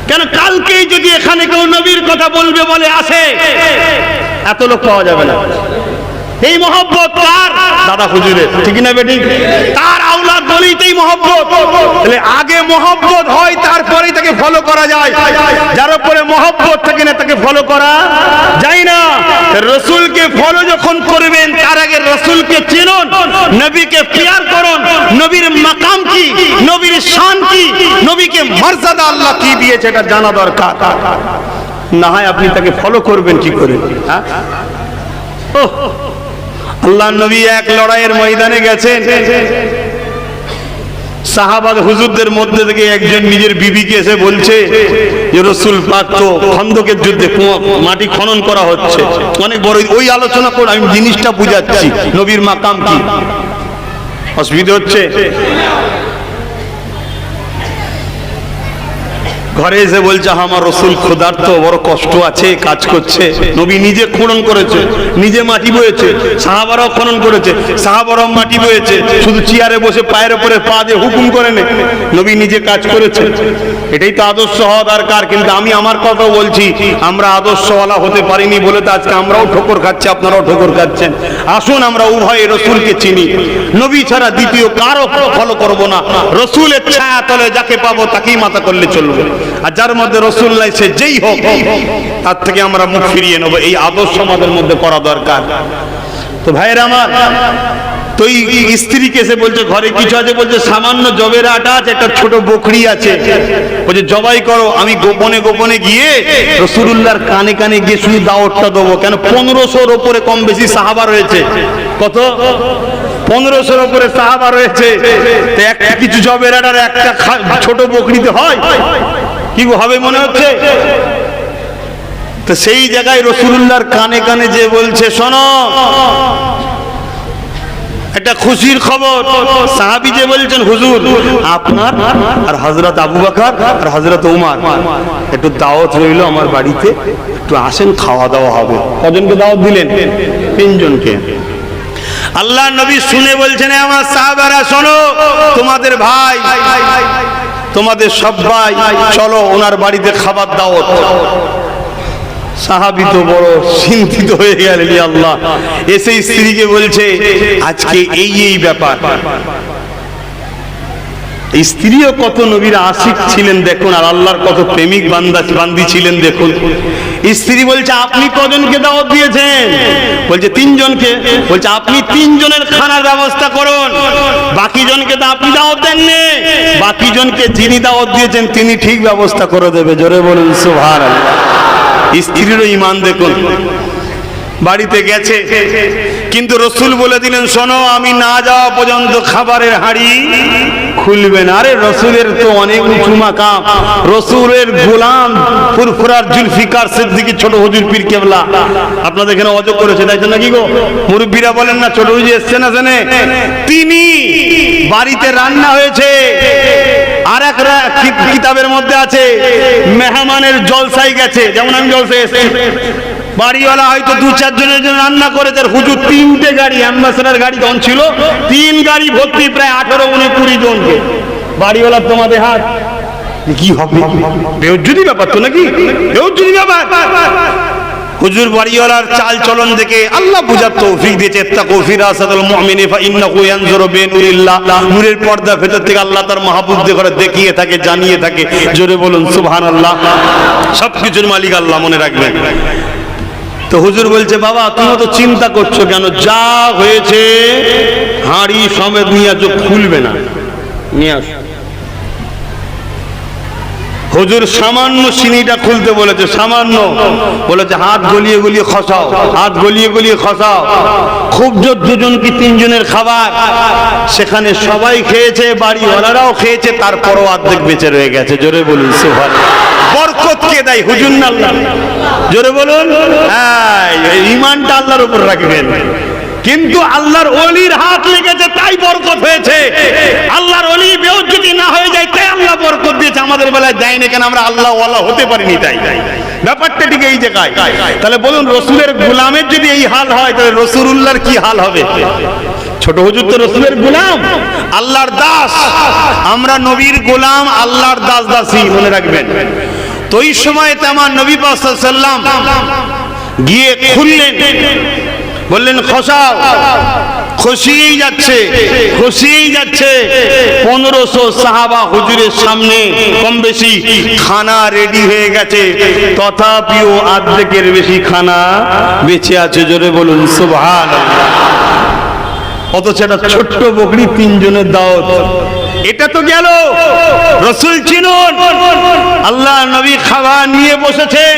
কেন? কালকেই যদি এখানে কেউ নবীর কথা বলবে বলে আসে, এত লোক পাওয়া যাবে না। এই মহব্বত কার? দাদা হুজুরের, ঠিক না বেটি? তার আওলাদ বলেই তো এই মহব্বত। তাহলে আগে মহব্বত হয়, তারপরেই তাকে ফলো করা যায়। যার উপরে মহব্বত থাকে না তাকে ফলো করা যায় না। রসুলকে ফলো যখন করবেন তার আগে রসুলকে চিনুন, নবীকে প্যার করুন, নবীর মাকাম কি, নবীর শান কি, নবীকে মর্যাদা আল্লাহ কি দিয়েছে এটা জানা দরকার। না হয় আপনি তাকে ফলো করবেন কি করে? হ্যাঁ, আল্লাহ নবী এক লড়াইয়ের ময়দানে গেছেন, সাহাবাদ হুজুরদের মধ্যে থেকে একজন নিজের বিবিকে এসে বলছে যে রসুল পাক তো খন্দকের যুদ্ধে মাটি খনন করা হচ্ছে, অনেক বড়। ওই আলোচনা করে আমি জিনিসটা বুঝাচ্ছি নবীর মাকাম কি। অসুবিধা হচ্ছে? ঘরে এসে বলছে আমার রসুল ক্ষুধার্ত, বড় কষ্ট আছে, কাজ করছে। নবী নিজে খনন করেছে, নিজে মাটি বয়েছে, সাহাবারাও খনন করেছে, সাহাবারাও মাটি বয়েছে, শুধু চেয়ারে বসে পায়ের উপরে পা দিয়ে হুকুম করে নে, নবী নিজে কাজ করেছে। এটাই তো আদর্শ হওয়া দরকার। কিন্তু আমি আমার কথা বলছি, আমরা আদর্শওয়ালা হতে পারিনি বলে তো আজকে আমরাও ঠোকর খাচ্ছি, আপনারাও ঠোকর খাচ্ছেন। আসুন আমরা উভয় রসুলকে চিনি, নবী ছাড়া দ্বিতীয় কারো ফলো করব না। রসুলের ছায়া তলে যাকে পাবো তাকেই মাথা করলে চলবে, আর যার মধ্যে রসুল নাই সে যেই হোক তার থেকে আমরা মুখ ফিরিয়ে নেবো। এই আদর্শ আমাদের মধ্যে করা দরকার। তো ভাইয়ের আমার, তো এই স্ত্রীকে এসে বলছে ঘরে কিছু আছে, বলছে সামান্য জবের আটা আছে, একটা ছোট বকরি আছে, বলছে জবাই করো, আমি গোপনে গোপনে গিয়ে রাসূলুল্লাহর কানে কানে গিয়ে শুধু দাওয়াতটা দেবো। কেন 1500-র উপরে কম বেশি সাহাবা রয়েছে। কত? 1500-র উপরে সাহাবা রয়েছে। তো একটা কিছু জবের আটার একটা ছোট বকরিতে হয় কি হবে মনে হচ্ছে? তো সেই জায়গায় রাসূলুল্লাহর কানে কানে যে বলছে শোনো একটা খুশির খবর। সাহাবী যে বলছেন হুজুর আপনার আর হযরত আবু বকর আর হযরত উমর একটু দাওয়াত রইল আমার বাড়িতে, একটু আসেন, খাওয়া দাওয়া হবে। কজনকে দাওয়াত দিলেন? 3 জনকে। আল্লাহ নবী শুনে বলছেন আমার সাহাবারা শোনো, তোমাদের ভাই, তোমাদের সবাই চলো ওনার বাড়িতে খাবার দাওয়াত। সাহাবী তো বড় চিন্তিত হয়ে গেলেন, আল্লাহ। এসে স্ত্রীকে বলছে আজকে এই ব্যাপার। স্ত্রীও কত নবীর আশিক ছিলেন দেখুন, আর আল্লাহর কত প্রেমিক বান্দি ছিলেন দেখুন। স্ত্রী বলছে আপনি কজনকে দাওয়াত দিয়েছেন? বলছে 3 জনকে। বলছে আপনি 3 জনের খানার ব্যবস্থা করুন, বাকি জনকে তো আপনি দাওয়াত দেননি, বাকি জনকে যিনি দাওয়াত দিয়েছেন তিনি ঠিক ব্যবস্থা করে দেবে। জোরে বলুন সুবহানাল্লাহ। স্ত্রীরও ঈমান দেখুন। বাড়িতে গেছে, কিন্তু রসুল বলে দিলেন শোনো আমি না যাওয়া পর্যন্ত খাবারের হাঁড়ি খুলবে না। আরে রসুলের তো অনেক উঁচু মাকাম, রসুলের গোলাম ফুরফুরার জুলফিকার সিদ্দিকী ছোট হুজুর পীর কেবলা আপনাদের এখানে অজ করেছে, তাই তো নাকি গো? মুরব্বীরা বলেন না ছোট হুজুর এসছে না জানে, তিনি বাড়িতে রান্না হয়েছে। আর এক কিতাবের মধ্যে আছে মেহমানের জলসাই গেছে, যেমন আমি জলসায় এসেছি, বাড়িওয়ালা হয়তো 2-4 জনের জন্য রান্না করেছে। হুজুর 3টে গাড়ি, অ্যাম্বাসেডার গাড়ি তখন ছিল, 3 গাড়ি ভর্তি প্রায় 18-19-20 জনকে। বাড়িওয়ালা তোমাদের হাত কি হবে? বেহুজ্জুদি ব্যাপার তো নাকি? বেহুজ্জুদি ব্যাপার। হুজুর বাড়িওয়ালার চাল চলন দেখে আল্লাহ বুঝার তৌফিক দিয়েছে, ইত্তাকু ফিরাসাতুল মুমিনি ফাইন্নাহু ইয়ানজুরু বিনুরিল্লাহ। নূরের পর্দা ভেতর থেকে আল্লাহ তার মাহবুবদের ঘরে দেখিয়ে থাকে, জানিয়ে থাকে। জোরে বলুন সুবহানাল্লাহ। সবকিছুর মালিক আল্লাহ, মনে রাখবেন। তো হুজুর বলছে বাবা তুমি তো চিন্তা করছো কেন, যা হয়েছে হাঁড়ি সমেত নিয়ে আসো, খুলবে না, নিয়ে আসো। হুজুর সামান্য চিনিটা খুলতে বলেছে, সামান্য বলেছে হাত গলিয়ে গলিয়ে খসাও, হাত গলিয়ে গলিয়ে খসাও। খুব জোর 2 জন কি 3 জনের খাবার, সেখানে সবাই খেয়েছে, বাড়িওয়ালারাও খেয়েছে, তারপরও অর্ধেক বেঁচে রয়ে গেছে। জোরে বলুন সুবহানাল্লাহ। বরকত কে দেয়? হুজুর না আল্লাহ? জোরে বলুন। হ্যাঁ, ঈমানটা আল্লাহর উপর রাখবেন। কিন্তু আল্লাহর ওলির হাত লেগেছে তাই বরকত হয়েছে। আল্লাহর ওলি বেউজ্জতি না হয়ে যায় তাই আল্লাহ বরকত দিয়েছে, আমাদের বেলায় দেয় না কেন? আমরা আল্লাহ ওয়ালা হতে পারিনি তাই। ব্যাপারটা ঠিক এই জায়গায়। তাহলে বলুন, রসুলের গোলামের যদি এই হাল হয় তাহলে রসুলুল্লাহর কি হাল হবে? ছোট হুজুর তো রসুলের গোলাম, আল্লাহর দাস। আমরা নবীর গোলাম, আল্লাহর দাস দাসী, মনে রাখবেন। তো এই সময়তে আমার নবী পাক সাল্লাল্লাহু আলাইহি ওয়াসাল্লাম গিয়ে খুললেন, বললেন খসাও। খসিয়েই যাচ্ছে, খসিয়েই যাচ্ছে। 1500 সাহাবা হুজুরের সামনে কম বেশি খানা রেডি হয়ে গেছে, তথাপিও অর্ধেকের বেশি খানা বেঁচে আছে। জোরে বলুন সুবহানাল্লাহ। অথচ একটা ছোট্ট বকরি 3 জনের দাওয়াত। এটা তো গেল। রসুল চিনুন, আল্লাহ নবী খাবার নিয়ে বসেছেন,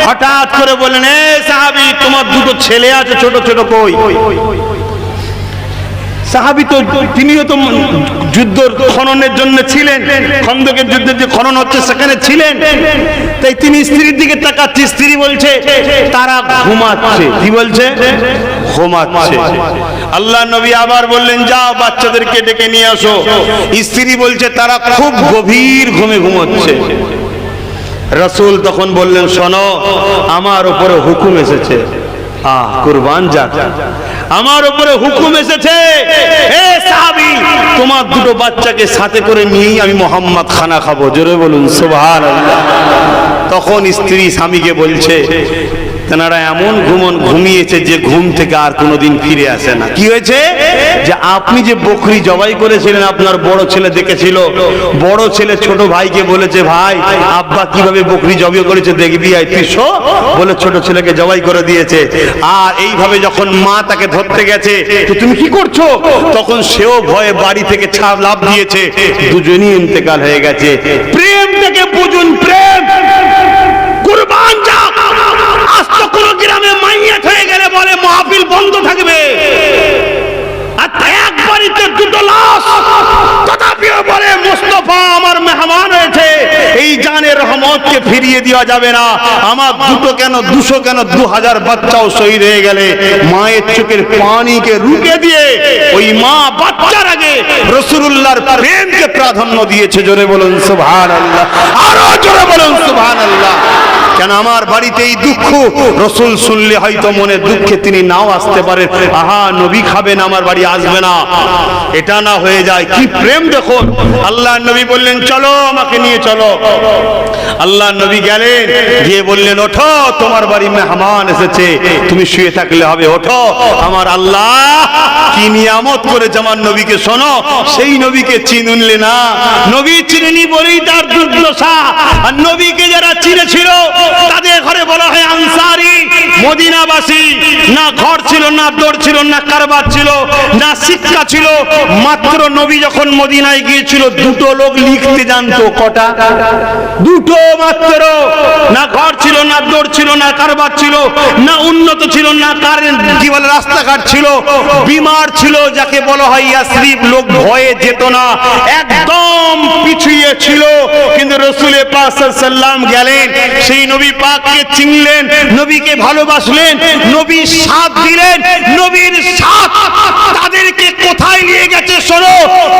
হঠাৎ করে বলেন, এ সাহাবী, তোমার 2টো ছেলে আছে ছোট ছোট, কই? সাহাবী তো তিনিও তো যুদ্ধ খননের জন্য ছিলেন, খন্দকের যুদ্ধের যে খনন হচ্ছে সেখানে ছিলেন। তাই তিনি স্ত্রীর দিকে তাকাচ্ছে, স্ত্রী বলছে তারা ঘুমাচ্ছে। কি বলছে? ঘুমাচ্ছে। আল্লাহ নবী আবার বললেন, যাও বাচ্চাদেরকে ডেকে নিয়ে আসো। স্ত্রী বলছে তারা খুব গভীর ঘুমে ঘুমোচ্ছে। রাসূল তখন বললেন, শোনো, আমার উপরে হুকুম এসেছে। কুরবান যাক, আমার উপরে হুকুম এসেছে, হে সাহাবী, তোমার 2টো বাচ্চাকে সাথে করে নিয়েই আমি মোহাম্মদ খানা খাবো। জোরে বলুন সুবহানাল্লাহ। তখন স্ত্রী স্বামীকে বলছে, তেনারা এমন ঘুমিয়েছে যে ঘুম থেকে আর কোনোদিন ফিরে আসে না। কি হয়েছে? যে আপনি যে বকরি জবাই করেছিলেন, আপনার বড় ছেলে দেখেছিল। বড় ছেলে ছোট ভাইকে বলেছে, ভাই আব্বা কিভাবে বকরি জবাই করেছে দেখবি, আয় তুই শো, বলে ছোট ছেলেকে জবাই করে দিয়েছে। আর এইভাবে যখন মা তাকে ধরতে গেছে, তুমি কি করছো, তখন সেও ভয়ে বাড়ি থেকে লাফ দিয়েছে। দুজনই ইন্তেকাল হয়ে গেছে। প্রেম থেকে বুঝুন, প্রেম। কুরবান যাক। আজ তো কোন গ্রামে মাইয়াত হয়ে গেলে বলে মাহফিল বন্ধ থাকবে, আর এক বাড়িতে 2টো লাশ, তথাপিও বলে মুস্তাফা আমার মেহমান হয়েছে, এই জানের রহমতকে ফিরিয়ে দেওয়া যাবে না। আমার 2টো কেন 200 কেন 2000 বাচ্চাও শহীদ হয়ে গেলে মায়ের চোখের পানিকে রুকে দিয়ে ওই মা বাচ্চার আগে রাসূলুল্লাহর প্রেমকে প্রাধান্য দিয়েছে। জোরে বলুন সুবহানাল্লাহ, আরো জোরে বলুন সুবহানাল্লাহ। কেন আমার বাড়িতে এই দুঃখ, রসুল শুনলে হয়তো মনে দুঃখে তিনি নাও আসতে পারেন, আহা নবী খাবেন, আমার বাড়ি আসবে না, এটা না হয়ে যায়। কি প্রেম দেখুন। আল্লাহ নবী বললেন, চলো আমাকে নিয়ে চলো। আল্লাহ নবী গেলেন, গিয়ে বললেন, ওঠো, তোমার বাড়ি মেহমান এসেছে, তুমি শুয়ে থাকলে হবে, ওঠো। আমার আল্লাহ কি নিয়ামত করেছে আমার নবীকে। শোনো, সেই নবীকে চিনলে না, নবী চিনেনি বলেই তার দুর্দশা। আর নবীকে যারা চিনেছিল তাদের ঘরে বলা হয় আনসারি, মদিনাবাসী। না ঘর ছিল, না দৌড় ছিল, না কারবার ছিল, না শিক্ষা ছিল। মাত্র নবী যখন মদিনায় গিয়েছিল 2টো লোক লিখতে জানতো। কটা? 2টো মাত্র। না ঘর ছিল, না দৌড় ছিল, না কারবার ছিল, না উন্নত ছিল, না কারেন্ট কি বলে রাস্তাঘাট ছিল। বিমার ছিল, যাকে বলা হয় ইয়াসরিব, লোক ভয়ে যেত না, একদম পিছিয়ে ছিল। কিন্তু রাসূল পাক সাল্লাল্লাহু আলাইহি ওয়াসাল্লাম গেলেন, সেই নবী পাককে চিনলেন, নবীকে ভালোবাসলেন, নবীর সাথ দিলেন। নবীর সাথ তাদেরকে কোথায় নিয়ে গেছে শোনো।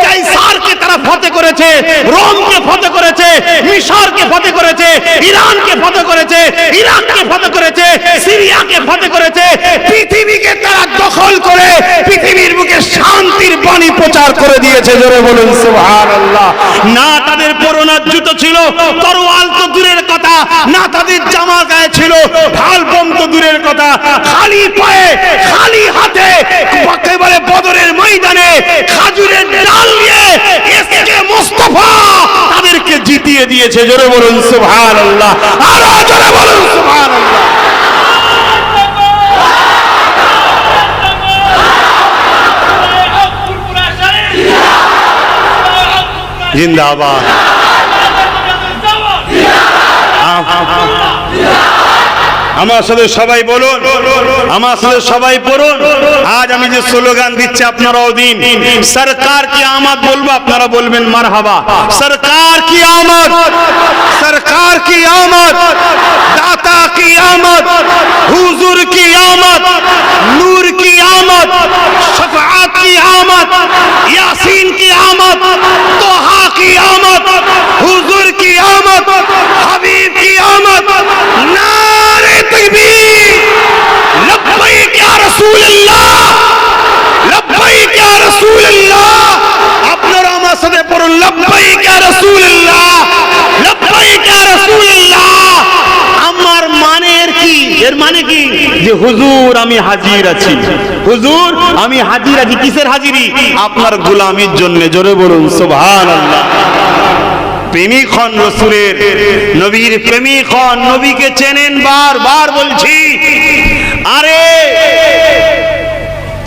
কাইসারকে তারা ফতে করেছে, রোমকে ফতে করেছে, মিশরকে ফতে করেছে, ইরানকে ফতে করেছে, ইরাককে ফতে করেছে, সিরিয়াকে ফতে করেছে। পৃথিবীকে তারা দখল করে পৃথিবীর বুকে শান্তির বাণী প্রচার করে দিয়েছে। জোরে বলুন সুবহানাল্লাহ। না তাদের পরনার জুতো ছিল, তরোয়াল তো দূরের কথা, না তাদের জামা গায়ে ছিল, ঢাল বোম তো দূরের কথা, খালি পায়ে খালি হাতে একেবারে বদরের ময়দানে খাজুরের ডাল নিয়ে এসকে মুস্তাফা তাদেরকে জিতিয়ে দিয়েছে। জোরে বলুন সুবহানাল্লাহ, আরো জোরে বলুন সুবহানাল্লাহ। জিন্দাবাদ। আমার সাথে সবাই বলুন, আমার সাথে সবাই পড়ুন। আজ আমি যে স্লোগান দিচ্ছি আপনারাও দিন। সরকার কি আমদ বলবো, আপনারা বলবেন মারহাবা। সরকার কি আমদ, সরকার কি আমদ, দাতা কি আমদ, হুজুর কি আমদ, নূর কি আমদ, শফাআত কি আমদ, ইয়াসিন কি আমদ, তোহা কি আমদ, হুজুর কি আমদ, হাবিব কি আমদ। নারে তাকবীর, লব্বাইক ইয়া রাসূলুল্লাহ, লব্বাইক ইয়া রাসূলুল্লাহ। আপনারা আমার সাথে পড়ুন, লব্বাইক ইয়া রাসূলুল্লাহ, লব্বাইক ইয়া রাসূলুল্লাহ। আমার মানের কি, এর মানে কি যে হুজুর আমি হাজির আছি, হুজুর আমি হাজির আছি। কিসের হাজিরি? আপনার গোলামির জন্য। জোরে বলুন সুবহানাল্লাহ। প্রেমিক হন রসুলের, নবীর প্রেমিক হন, নবীকে চেনেন। বারবার বলছি, আরে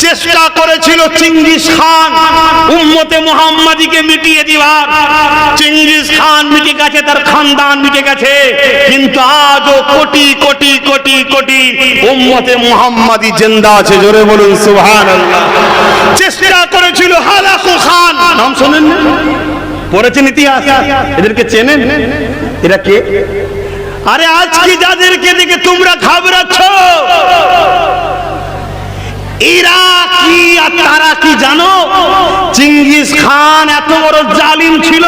চেষ্টা করেছিল চেঙ্গিস খান উম্মতে মুহাম্মাদীকে মিটিয়ে দিবার। চেঙ্গিস খান মিটে গেছে, তার খানদান মিটে গেছে, কিন্তু আজও কোটি কোটি কোটি কোটি উম্মতে মুহাম্মাদী জিন্দা আছে। জোরে বলুন সুবহানাল্লাহ। চেষ্টা করেছিল হালাকু খান, নাম শোনেন না? পড়েছেন ইতিহাস? এদেরকে চেনেন? এরা কে? আরে আজকে যাদেরকে দেখে তোমরা ঘাবড়াচ্ছ, এরা কি আর তারা কি জানো? চেঙ্গিস খান এত বড় জালিম ছিল,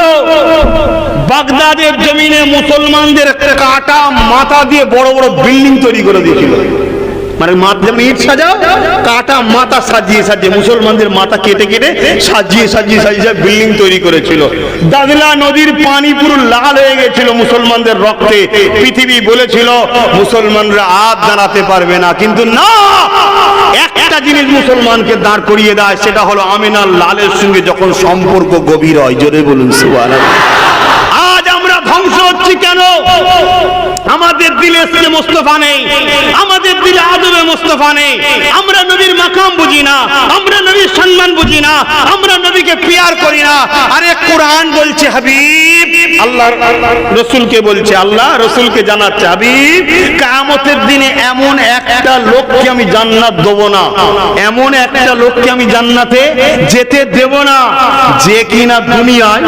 বাগদাদের জমিনে মুসলমানদের কাটা মাথা দিয়ে বড় বড় বিল্ডিং তৈরি করে দিয়েছিল। মানে মাথা ইট সাজাও, কাটা মাথা সাজিয়ে সাজিয়ে মুসলমানদের মাথা কেটে কেটে সাজিয়ে সাজিয়ে সাজিয়ে বিল্ডিং তৈরি করেছিল। দাদলা নদীর পানি পুরো লাল হয়ে গেছিল মুসলমানদের রক্তে। পৃথিবী বলেছিল মুসলমানরা হাত দাঁড়াতে পারবে না, কিন্তু না, একটা জিনিস মুসলমানকে দাঁড় করিয়ে দেয়, সেটা হলো আমিনার লালের সঙ্গে যখন সম্পর্ক গভীর হয়। জোরে বলুন সুবহানাল্লাহ। আজ আমরা ধ্বংস হচ্ছি কেন? আমাদের দিলে ইসকে মুস্তাফা নেই, আমাদের দিলে আদবে মুস্তাফা নেই। আমরা নবীর মাকাম বুঝি না, আমরা নবীর সম্মান বুঝি না, আমরা নবীকে পিয়ার করি না। আরে কোরআন বলছে হাবিব, আল্লাহ রাসূলকে বলছে, আল্লাহ রাসূলকে জানাচ্ছে, হাবিব কিয়ামতের দিনে এমন একটা লোককে আমি জান্নাত দেব না, এমন একটা লোককে আমি জান্নাতে যেতে দেব না, যে কিনা দুনিয়ায়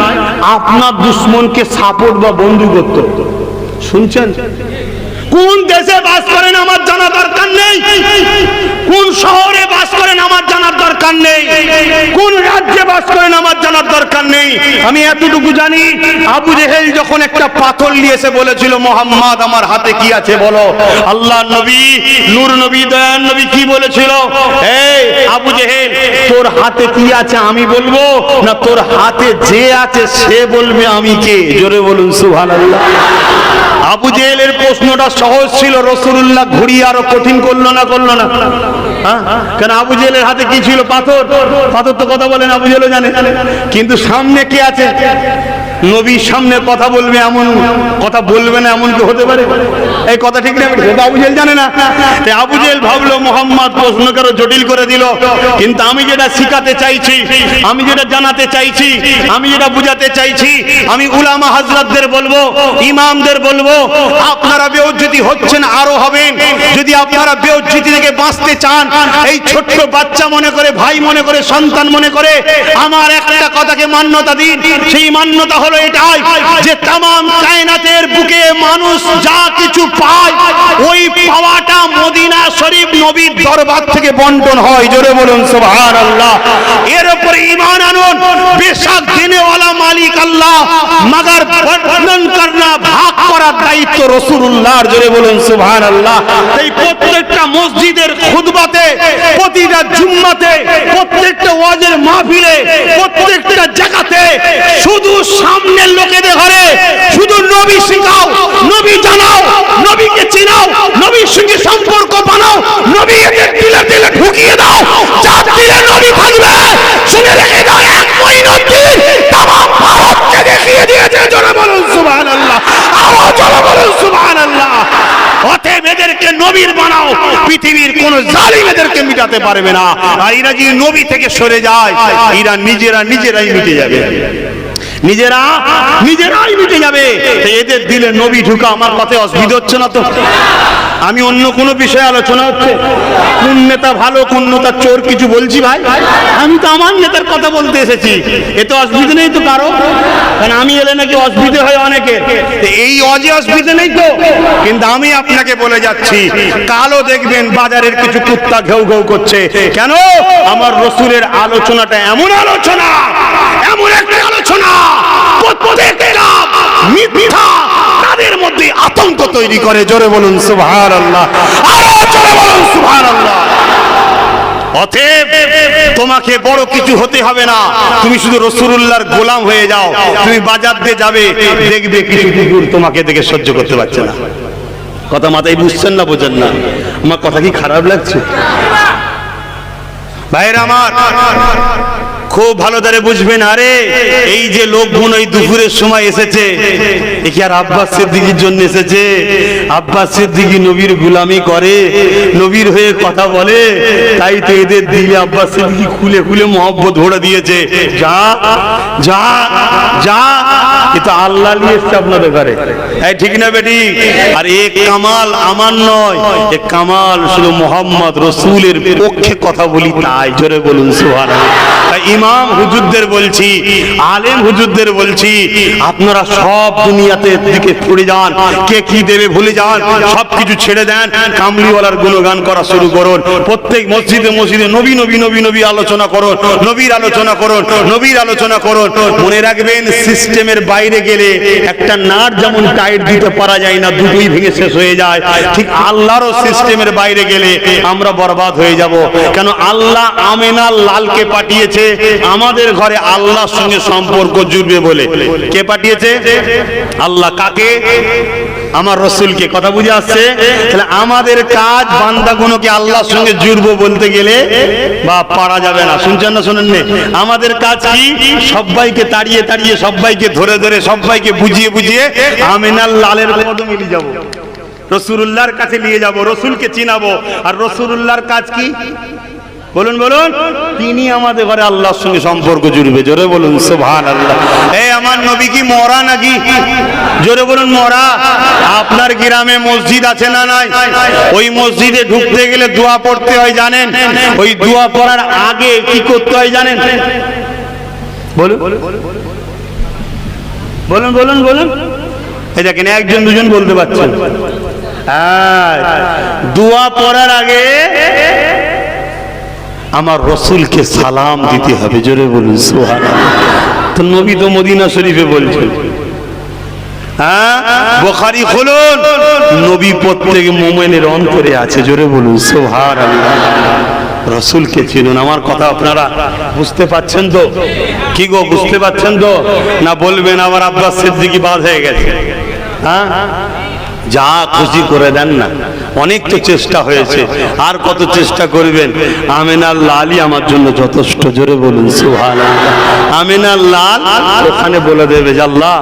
আপনার দুশমনকে সাপোর্ট বা বন্ধু করত। শুনছেন? কোন দেশে বাস করেন আমার জানা দরকার নেই, কোন শহরে বাস করেন আমার জানার দরকার নেই, কোন রাজ্যে বাস করেন আমার জানার দরকার নেই। আমি এতটুকু জানি, আবু জেহেল যখন একটা পাথর নিয়ে এসে বলেছিল, মোহাম্মদ আমার হাতে কি আছে বলো, আল্লাহ নবী নূর নবী দয়ান নবী কি বলেছিল? এই আবু জেহেল, তোর হাতে কি আছে আমি বলবো না তোর হাতে যে আছে সে বলবে আমি কে? জোরে বলুন সুবহানাল্লাহ। আবু জেহেলের প্রশ্নটা সহজ ছিল, রাসূলুল্লাহ ঘুরিয়ে আরো কঠিন করলো না, করলো না? কেন আবু জেহেলের হাতে কি ছিল? পাথর। পাথর তো কথা বলেন, আবু জেহেলও জানে, কিন্তু সামনে কে আছে? নবীর সামনে কথা বলবে এমন কথা বলবে না, এমন কি হতে পারে? এই কথা ঠিক না? আবু জেহেল জানে না, তাই আবু জেহেল ভাবলো মোহাম্মদ প্রশ্ন কারো জটিল করে দিল। কিন্তু আমি যেটা শিখাতে চাইছি, আমি যেটা জানাতে চাইছি, আমি যেটা বুঝাতে চাইছি, আমি উলামা হযরতদের বলবো, ইমামদের বলবো, আপনারা বেউজ্জতি হচ্ছেন, আরো হবেন। যদি আপনারা বেউজ্জতি থেকে বাঁচতে চান, এই ছোট্ট বাচ্চা মনে করে, ভাই মনে করে, সন্তান মনে করে আমার একটা কথাকে মান্যতা দিন। সেই মান্যতা হলো এটাই যে তামাম কায়নাতের বুকে মানুষ যা কিছু পায়, ওই পাওয়াটা মদিনা শরীফ নবীর দরবার থেকে বন্টন হয়। জোরে বলুন সুবহানাল্লাহ। এর উপরে ঈমান আনুন, বেশক দেনেওয়ালা মালিক আল্লাহ, মগর বন্টন করনা, ভাগ করার দায়িত্ব রাসূলুল্লাহর। জোরে বলুন সুবহানাল্লাহ। এই প্রত্যেকটা মসজিদের খুতবাতে, প্রতিটা জুম্মাতে, প্রত্যেকটা ওয়াজের মাহফিলে, প্রত্যেকটা জায়গাতে শুধু সামনের লোকেদের ঘরে শুধু নবী শিখাও, নবী জানাও, নবীকে চিনাও, নবীর সঙ্গে সম্পর্ক বানাও, নবী এদের দিলে দিলে ঢুকিয়ে দাও। যার দিলে নবী থাকবে, শুনে রেখে দাও, এক মঈনুদ্দিন তামাম ভারতকে দেখিয়ে দিয়েছে। জোরে বলুন সুবহানাল্লাহ, আরো জোরে বলুন সুবহানাল্লাহ। অতএব এদেরকে নবীর বানাও, পৃথিবীর কোন জালিম এদেরকে মিটাতে পারবে না। আর এরা যদি নবী থেকে সরে যায়, এরা নিজেরাই মিটে যাবে। নিজেরাই মিটে যাবে। এদের দিলে নবী ঢুকা আমার কথায় অসুবিধা হচ্ছে না তো? আমি অন্য কোনো বিষয়ে আলোচনা হচ্ছে, কোন নেতা ভালো কোন নেতা চোর কিছু বলছি ভাই? আমি তো আমার নেতার কথা বলতে এসেছি, এ তো অসুবিধা নেই তো কারো, কারণ আমি এলে নাকি অসুবিধা হয় অনেকের, এই অসুবিধা নেই তো। কিন্তু আমি আপনাকে বলে যাচ্ছি, কালও দেখবেন বাজারের কিছু কুত্তা ঘেউ ঘেউ করছে। কেন? আমার রসুলের আলোচনাটা এমন আলোচনা, এমন একটা আলোচনা প্রত্যেকটা মিথ্যা তাদের মধ্যে আতঙ্ক তৈরি করে। জোরে বলুন সুবহানাল্লাহ, আরো জোরে বলুন সুবহানাল্লাহ। অতএব তোমাকে বড় কিছু হতে হবে না, তুমি শুধু রাসূলুল্লাহর গোলাম হয়ে যাও। তুমি বাজার দিয়ে যাবে, দেখবে কিছু কুকুর তোমাকে দেখে সহ্য করতে পারছে না। কথা মাথায় বুঝছেন না, বোঝেন না? আমার কথা কি খারাপ লাগছে ভাইরা আমার? খুব ভালো করে বুঝবেন। আরে এই যে লোকগুলো এই দুপুরের সময় এসেছে, এ কি আর আব্বাস সিদ্দিকীর জন্য এসেছে? আব্বাস সিদ্দিকী নবীর গোলামি করে, নবীর হয়ে কথা বলে, তাই তো এদের দিলে আব্বাস সিদ্দিকী খুলে খুলে মহব্বত ভরে দিয়েছে। যা যা যা, এ তো আল্লাহ নিয়ে এসছে আপনাদের ঘরে, ঠিক না বেটি? আর এ কামাল আমার নয়, এ কামাল শুধু মোহাম্মদ রসুলের পক্ষে কথা বলি তাই। জোরে বলুন সুবহানাল্লাহ। ইমাম হুজুরদের বলছি, আলেম হুজুরদের বলছি, আপনারা সব দুনিয়াতে দিকে পড়ে যান, কে কি দেবে ভুলে যান, সবকিছু ছেড়ে দেন, কামলিওয়ালার গুণগান করা শুরু করুন। প্রত্যেক মসজিদে মসজিদে নবী নবী নবী নবী আলোচনা করুন, নবীর আলোচনা করুন, নবীর আলোচনা করুন। মনে রাখবেন, সিস্টেমের বাইরে গেলে একটা নাট যেমন টাইট দিতে পারা যায় না, দুটোই ভেঙে শেষ হয়ে যায়, ঠিক আল্লাহরও সিস্টেমের বাইরে গেলে আমরা বরবাদ হয়ে যাব। কেন? আল্লাহ আমেনার লালকে পাঠিয়েছে আমাদের ঘরে আল্লাহর সঙ্গে সম্পর্ক জুড়বে বলে। কে পাঠিয়েছে? আল্লাহ। কাকে? আমার রসুলকে। কথা বুঝে আসছে? তাহলে আমাদের কাজ বান্দাগুলোকে আল্লাহর সঙ্গে জুড়বো বলতে গেলে বা পারা যাবে না। শুনছেন না শোনেন না? আমাদের কাজ কি? সবাইকে তাড়িয়ে তাড়িয়ে, সবাইকে ধরে ধরে, সবাইকে বুঝিয়ে বুঝিয়ে আমিনার লালের কদমে নিয়ে যাবো, রাসূলুল্লাহর কাছে নিয়ে যাব, রসুলকে চিনাবো। আর রাসূলুল্লাহর কাজ কি? বলুন বলুন। তিনি আমাদের ঘরে আল্লাহর সঙ্গে সম্পর্ক জুড়বে। জোরে বলুন সুবহানাল্লাহ। এই আমার নবী কি মরা নাকি? জোরে বলুন মরা। আপনার গ্রামে মসজিদ আছে না নাই? ওই মসজিদে ঢুকতে গেলে দোয়া পড়তে হয় জানেন? ওই দোয়া পড়ার আগে কি করতে হয় জানেন? বলুন বলুন বলুন বলুন। এই দেখেন, একজন দুজন বলতে পারছেন। হ্যাঁ, দোয়া পড়ার আগে আমার রসুলকে সালাম দিতে হবে। জোরে বলুন সুবহানাল্লাহ। তো নবী তো মদিনা শরীফে বলছেন, হ্যাঁ, বুখারী খুলুন, নবী প্রত্যেক মুমিনের অন্তরে আছে। জোরে বলুন সুবহানাল্লাহ। রসুলকে চিনুন। আমার কথা আপনারা বুঝতে পাচ্ছেন তো? কি গো, বুঝতে পাচ্ছেন তো? না বলবেন আমার আব্বাস সিদ্দিকী বাদ হয়ে গেছে? হ্যাঁ, যা খুশি করে দেন না। অনেক তো চেষ্টা হয়েছে, আর কত চেষ্টা করবেন? আমিনার লালই আমার জন্য যথেষ্ট। জোরে বলুন সুবহানাল্লাহ। আমিনার লাল ওখানে বলে দেবে যে আল্লাহ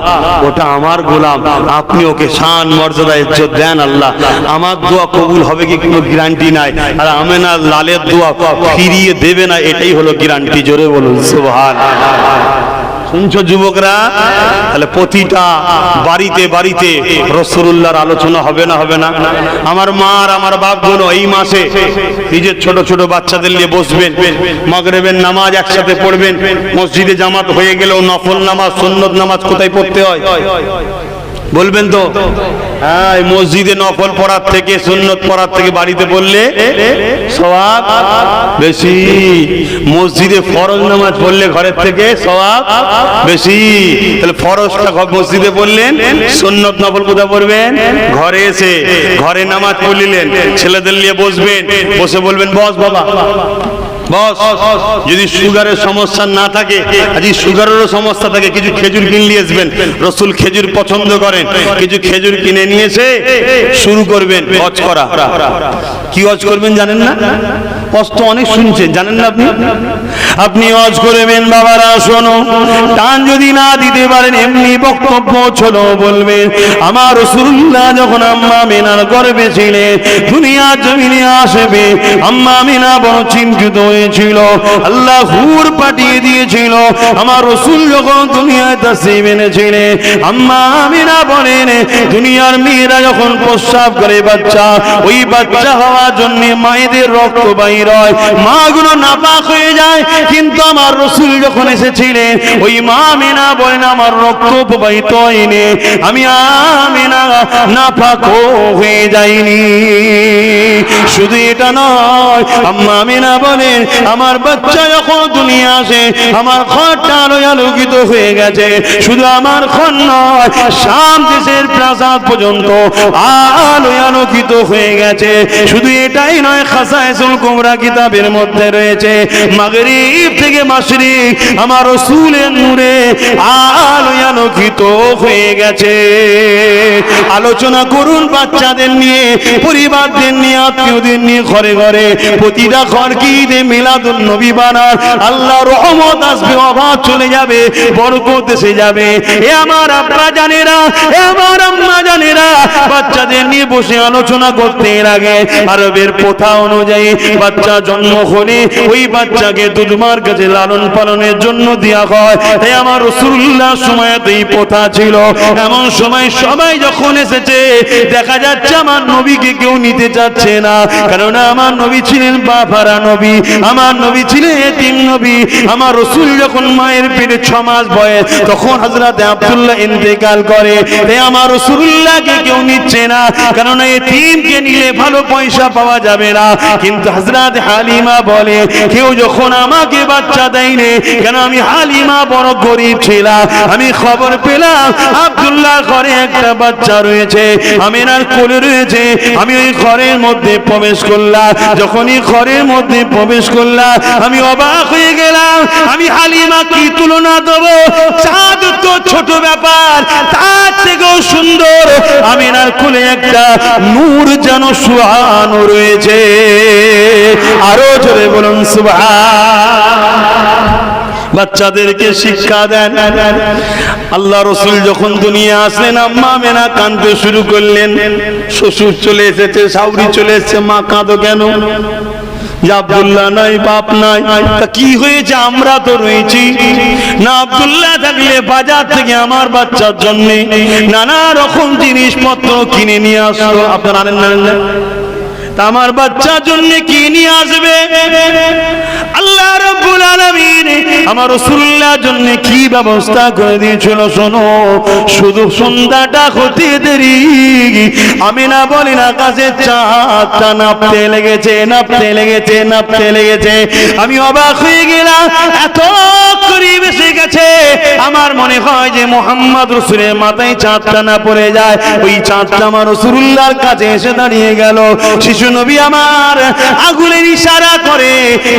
ওটা আমার গোলাম, আপনি ওকে শান মর্যাদা ইজ্জত দেন। আল্লাহ আমার দোয়া কবুল হবে কি কোনো গ্যারান্টি নাই, আর আমিনার লালের দোয়া ফিরিয়ে দেবে না, এটাই হলো গ্যারান্টি। জোরে বলুন সুবহানাল্লাহ। শুনছো যুবকরা? তাহলে প্রতিটা বাড়িতে বাড়িতে রাসূলুল্লাহর আলোচনা হবে না? হবে না? আমার মা আর আমার বাপগুলো এই মাসে নিজের ছোট ছোট বাচ্চাদের নিয়ে বসবেন, মাগরিবের নামাজ একসাথে পড়বেন। মসজিদে জামাত হয়ে গেলেও নফল নামাজ, সুন্নত নামাজ কোথায় পড়তে হয় বলবেন তো? হ্যাঁ, মসজিদে নফল পড়ার থেকে, সুন্নত পড়ার থেকে বাড়িতে পড়লে সওয়াব বেশি। মসজিদে ফরজ নামাজ পড়লে ঘরের থেকে সওয়াব বেশি। তাহলে ফরজটা মসজিদে পড়লেন, সুন্নত নফল কোথায় পড়বেন? ঘরে এসে ঘরে নামাজ পড়লেন, ছেলেদের নিয়ে বসবেন, বসে বলবেন বস বাবা বস। যদি সুগারের সমস্যা না থাকে, যদি সুগারেরও সমস্যা থাকে, কিছু খেজুর কিনে নিয়ে আসবেন। রসুল খেজুর পছন্দ করেন, কিছু খেজুর কিনে নিয়ে এসে শুরু করবেন হজ করা। কি হজ করবেন জানেন না? কষ্ট অনেক শুনছেন, জানেন না আপনি? আপনি ওয়াজ করবেন বাবারা শোনো, টান যদি না দিতে পারেন এমনি বক্তব্য ছোট বলবেন। আমার রাসূলুল্লাহ যখন আম্মা আমিনার গর্ভে ছিলেন, দুনিয়ার জমিনে আসবে, আম্মা আমিনা বড় চিন্তিত হয়েছিল, আল্লাহ হুর পাঠিয়ে দিয়েছিল। আমার রাসূল যখন দুনিয়ায় তাশরীফ এনেছিলেন, আম্মা আমিনা বলেন দুনিয়ার মেয়েরা যখন প্রস্রাব করে বাচ্চা, ওই বাচ্চা হওয়ার জন্য মায়েদের রক্ত বাইর হয়, মাগুলো নাপাক হয়ে যায়। কিন্তু আমার রাসূল যখন এসেছিলেন, ওই মা আমিনা বলেন আমার রক্ত প্রবাহিত হয়নি, আমি আমিনা নাপাক হয়ে যাইনি। শুধু এটা নয়, আম্মা আমিনা বলেন আমার বাচ্চা যখন দুনিয়া আসে, আমার ঘরটা আলোয় আলোকিত হয়ে গেছে। শুধু আমার ঘর নয়, শাম দেশের প্রাসাদ পর্যন্ত আলোয় আলোকিত হয়ে গেছে। শুধু এটাই নয়, খাসায়েসুল কুবরা কিতাবের মধ্যে রয়েছে, মাগরিব থেকে মাশরিক আমার রাসূলের নূরে আলোয় আলোকিত হয়ে গেছে। আলোচনা করুন বাচ্চাদের নিয়ে, পরিবারদের নিয়ে, আত্মীয়দের নিয়ে, ঘরে ঘরে প্রতিটা ঘর কি ঈদে মিলাদুন নবী বানান, আল্লাহ রহমত আসবে, অভাব চলে যাবে, বরকত এসে যাবে। এ আমার আব্বা জানেরা, এ আমার আম্মা জানেরা, বাচ্চাদের নিয়ে বসে আলোচনা করতে লাগে। আরবের প্রথা অনুযায়ী বাচ্চা জন্ম হলে ওই বাচ্চাকে দুধমার কাছে লালন পালনের জন্য দেওয়া হয়। তাই আমার রাসূলুল্লাহ সময়তে এই প্রথা ছিল। এমন সময় সবাই যখন এসেছে, দেখা যাচ্ছে আমার নবীকে কেউ নিতে চাচ্ছে না, কারণ আমার নবী ছিলেন বাফারা নবী, আমার নবী ছিলেন এতিম নবী। আমার রাসূল যখন মায়ের পেটে 6 মাস বয়স, তখন হযরত আব্দুল্লাহ ইন্তেকাল করে। তাই আমার রাসূলুল্লাহকে কেউ নিচ্ছে না, কারণ এতিমকে নিলে ভালো পয়সা পাওয়া যাবে না। কিন্তু হযরত হালিমা বলে কেউ যখন আমাকে বাচ্চা দেয়নি, কেন আমি হালিমা বড় গরিব ছিলাম, আমি খবর পেলাম আব্দুল্লাহ ঘরে একটা বাচ্চা রয়েছে, আমিনার কোলে রয়েছে। আমি ওই ঘরের মধ্যে প্রবেশ করলাম। যখনই ঘরের মধ্যে প্রবেশ করলাম, আমি অবাক হয়ে গেলাম। আমি হালিমা কি তুলনা দেবো, চাঁদ তো ছোট ব্যাপার, তার থেকেও সুন্দর আমিনার কোলে একটা নূর যেন সুহানো রয়েছে। আরো জোরে বলুন সুবহান। বাচ্চাদেরকে শিক্ষা দেন। আল্লাহ রাসূল যখন দুনিয়া আসলেন, আম্মা আমিনা কাঁদতে শুরু করলেন। শ্বশুর চলে এসেছে, শাশুড়ি চলে এসেছে, মা কাঁদো কেন? যে আব্দুল্লাহ নাই, বাপ নাই, তা কি হয়েছে? আমরা তো রয়েছি না। আব্দুল্লাহ থাকলে বাজার থেকে আমার বাচ্চার জন্য নানা রকম জিনিসপত্র কিনে নিয়ে আসতো। আপনারা আনেন না? তা আমার বাচ্চার জন্য কি নিয়ে আসবে? আল্লাহ রাব্বুল আলামিন আমার রাসূলুল্লাহর জন্য কি ব্যবস্থা করে দিয়েছিল শোনো। শুধু সন্ধ্যাটা হতে দেরি, আমিনা বলেন আকাশের চাঁদটা নাপতে লেগেছে, নাপতে লেগেছে, নাপতে লেগেছে। আমি অবাক হয়ে গেলাম, এত করিব এসে গেছে। আমার মনে হয় যে মুহাম্মদ রাসূলের মাথায় চাঁদটা না পড়ে যায়। ওই চাঁদটা আমার রাসূলুল্লাহর কাছে এসে দাঁড়িয়ে গেল। শিশু নবী আমার আগুনের ইশারা করে,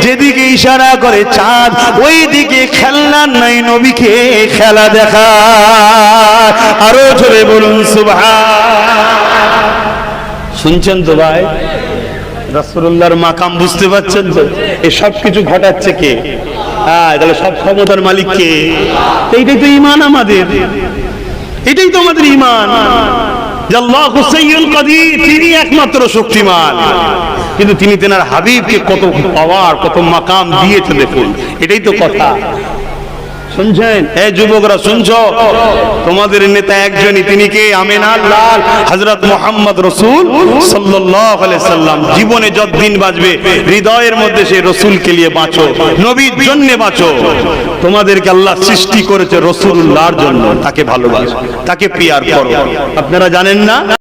যেদিকে ইশারা করে চাঁদ ওই দিকে খেলনা নাই, নবীকে খেলা দেখা। আরো জোরে বলুন সুবহান। শুনছেন তো ভাই? রাসূলুল্লাহর মাকাম বুঝতে পারছেন তো? এই সব কিছু ঘটাচ্ছে কে? হ্যাঁ, তাহলে সব ক্ষমতার মালিক কে? এইটাই তো ঈমান আমাদের, এটাই তো আমাদের ঈমান। আল্লাহু সাইয়্যুল কাদির, তিনি একমাত্র শক্তিমান। কিন্তু তিনি তেনার হাবিবকে কত পাওয়ার, কত মাকাম দিয়েছে দেখুন। এটাই তো কথা। শুনছেন? এই যুবকরা শুনছো? তোমাদের নেতা একজনই, তিনি কে? আমিনার লাল হযরত মুহাম্মদ রাসূল সাল্লাল্লাহু আলাইহি সাল্লাম। জীবনে যতদিন বাঁচবে হৃদয়ের মধ্যে সেই রাসূলকে নিয়ে বাঁচো, নবীর জন্য বাঁচো। তোমাদেরকে আল্লাহ সৃষ্টি করেছে রাসূলুল্লাহর জন্য, তাকে ভালোবাসো, তাকে পিয়ার করো। আপনারা জানেন না?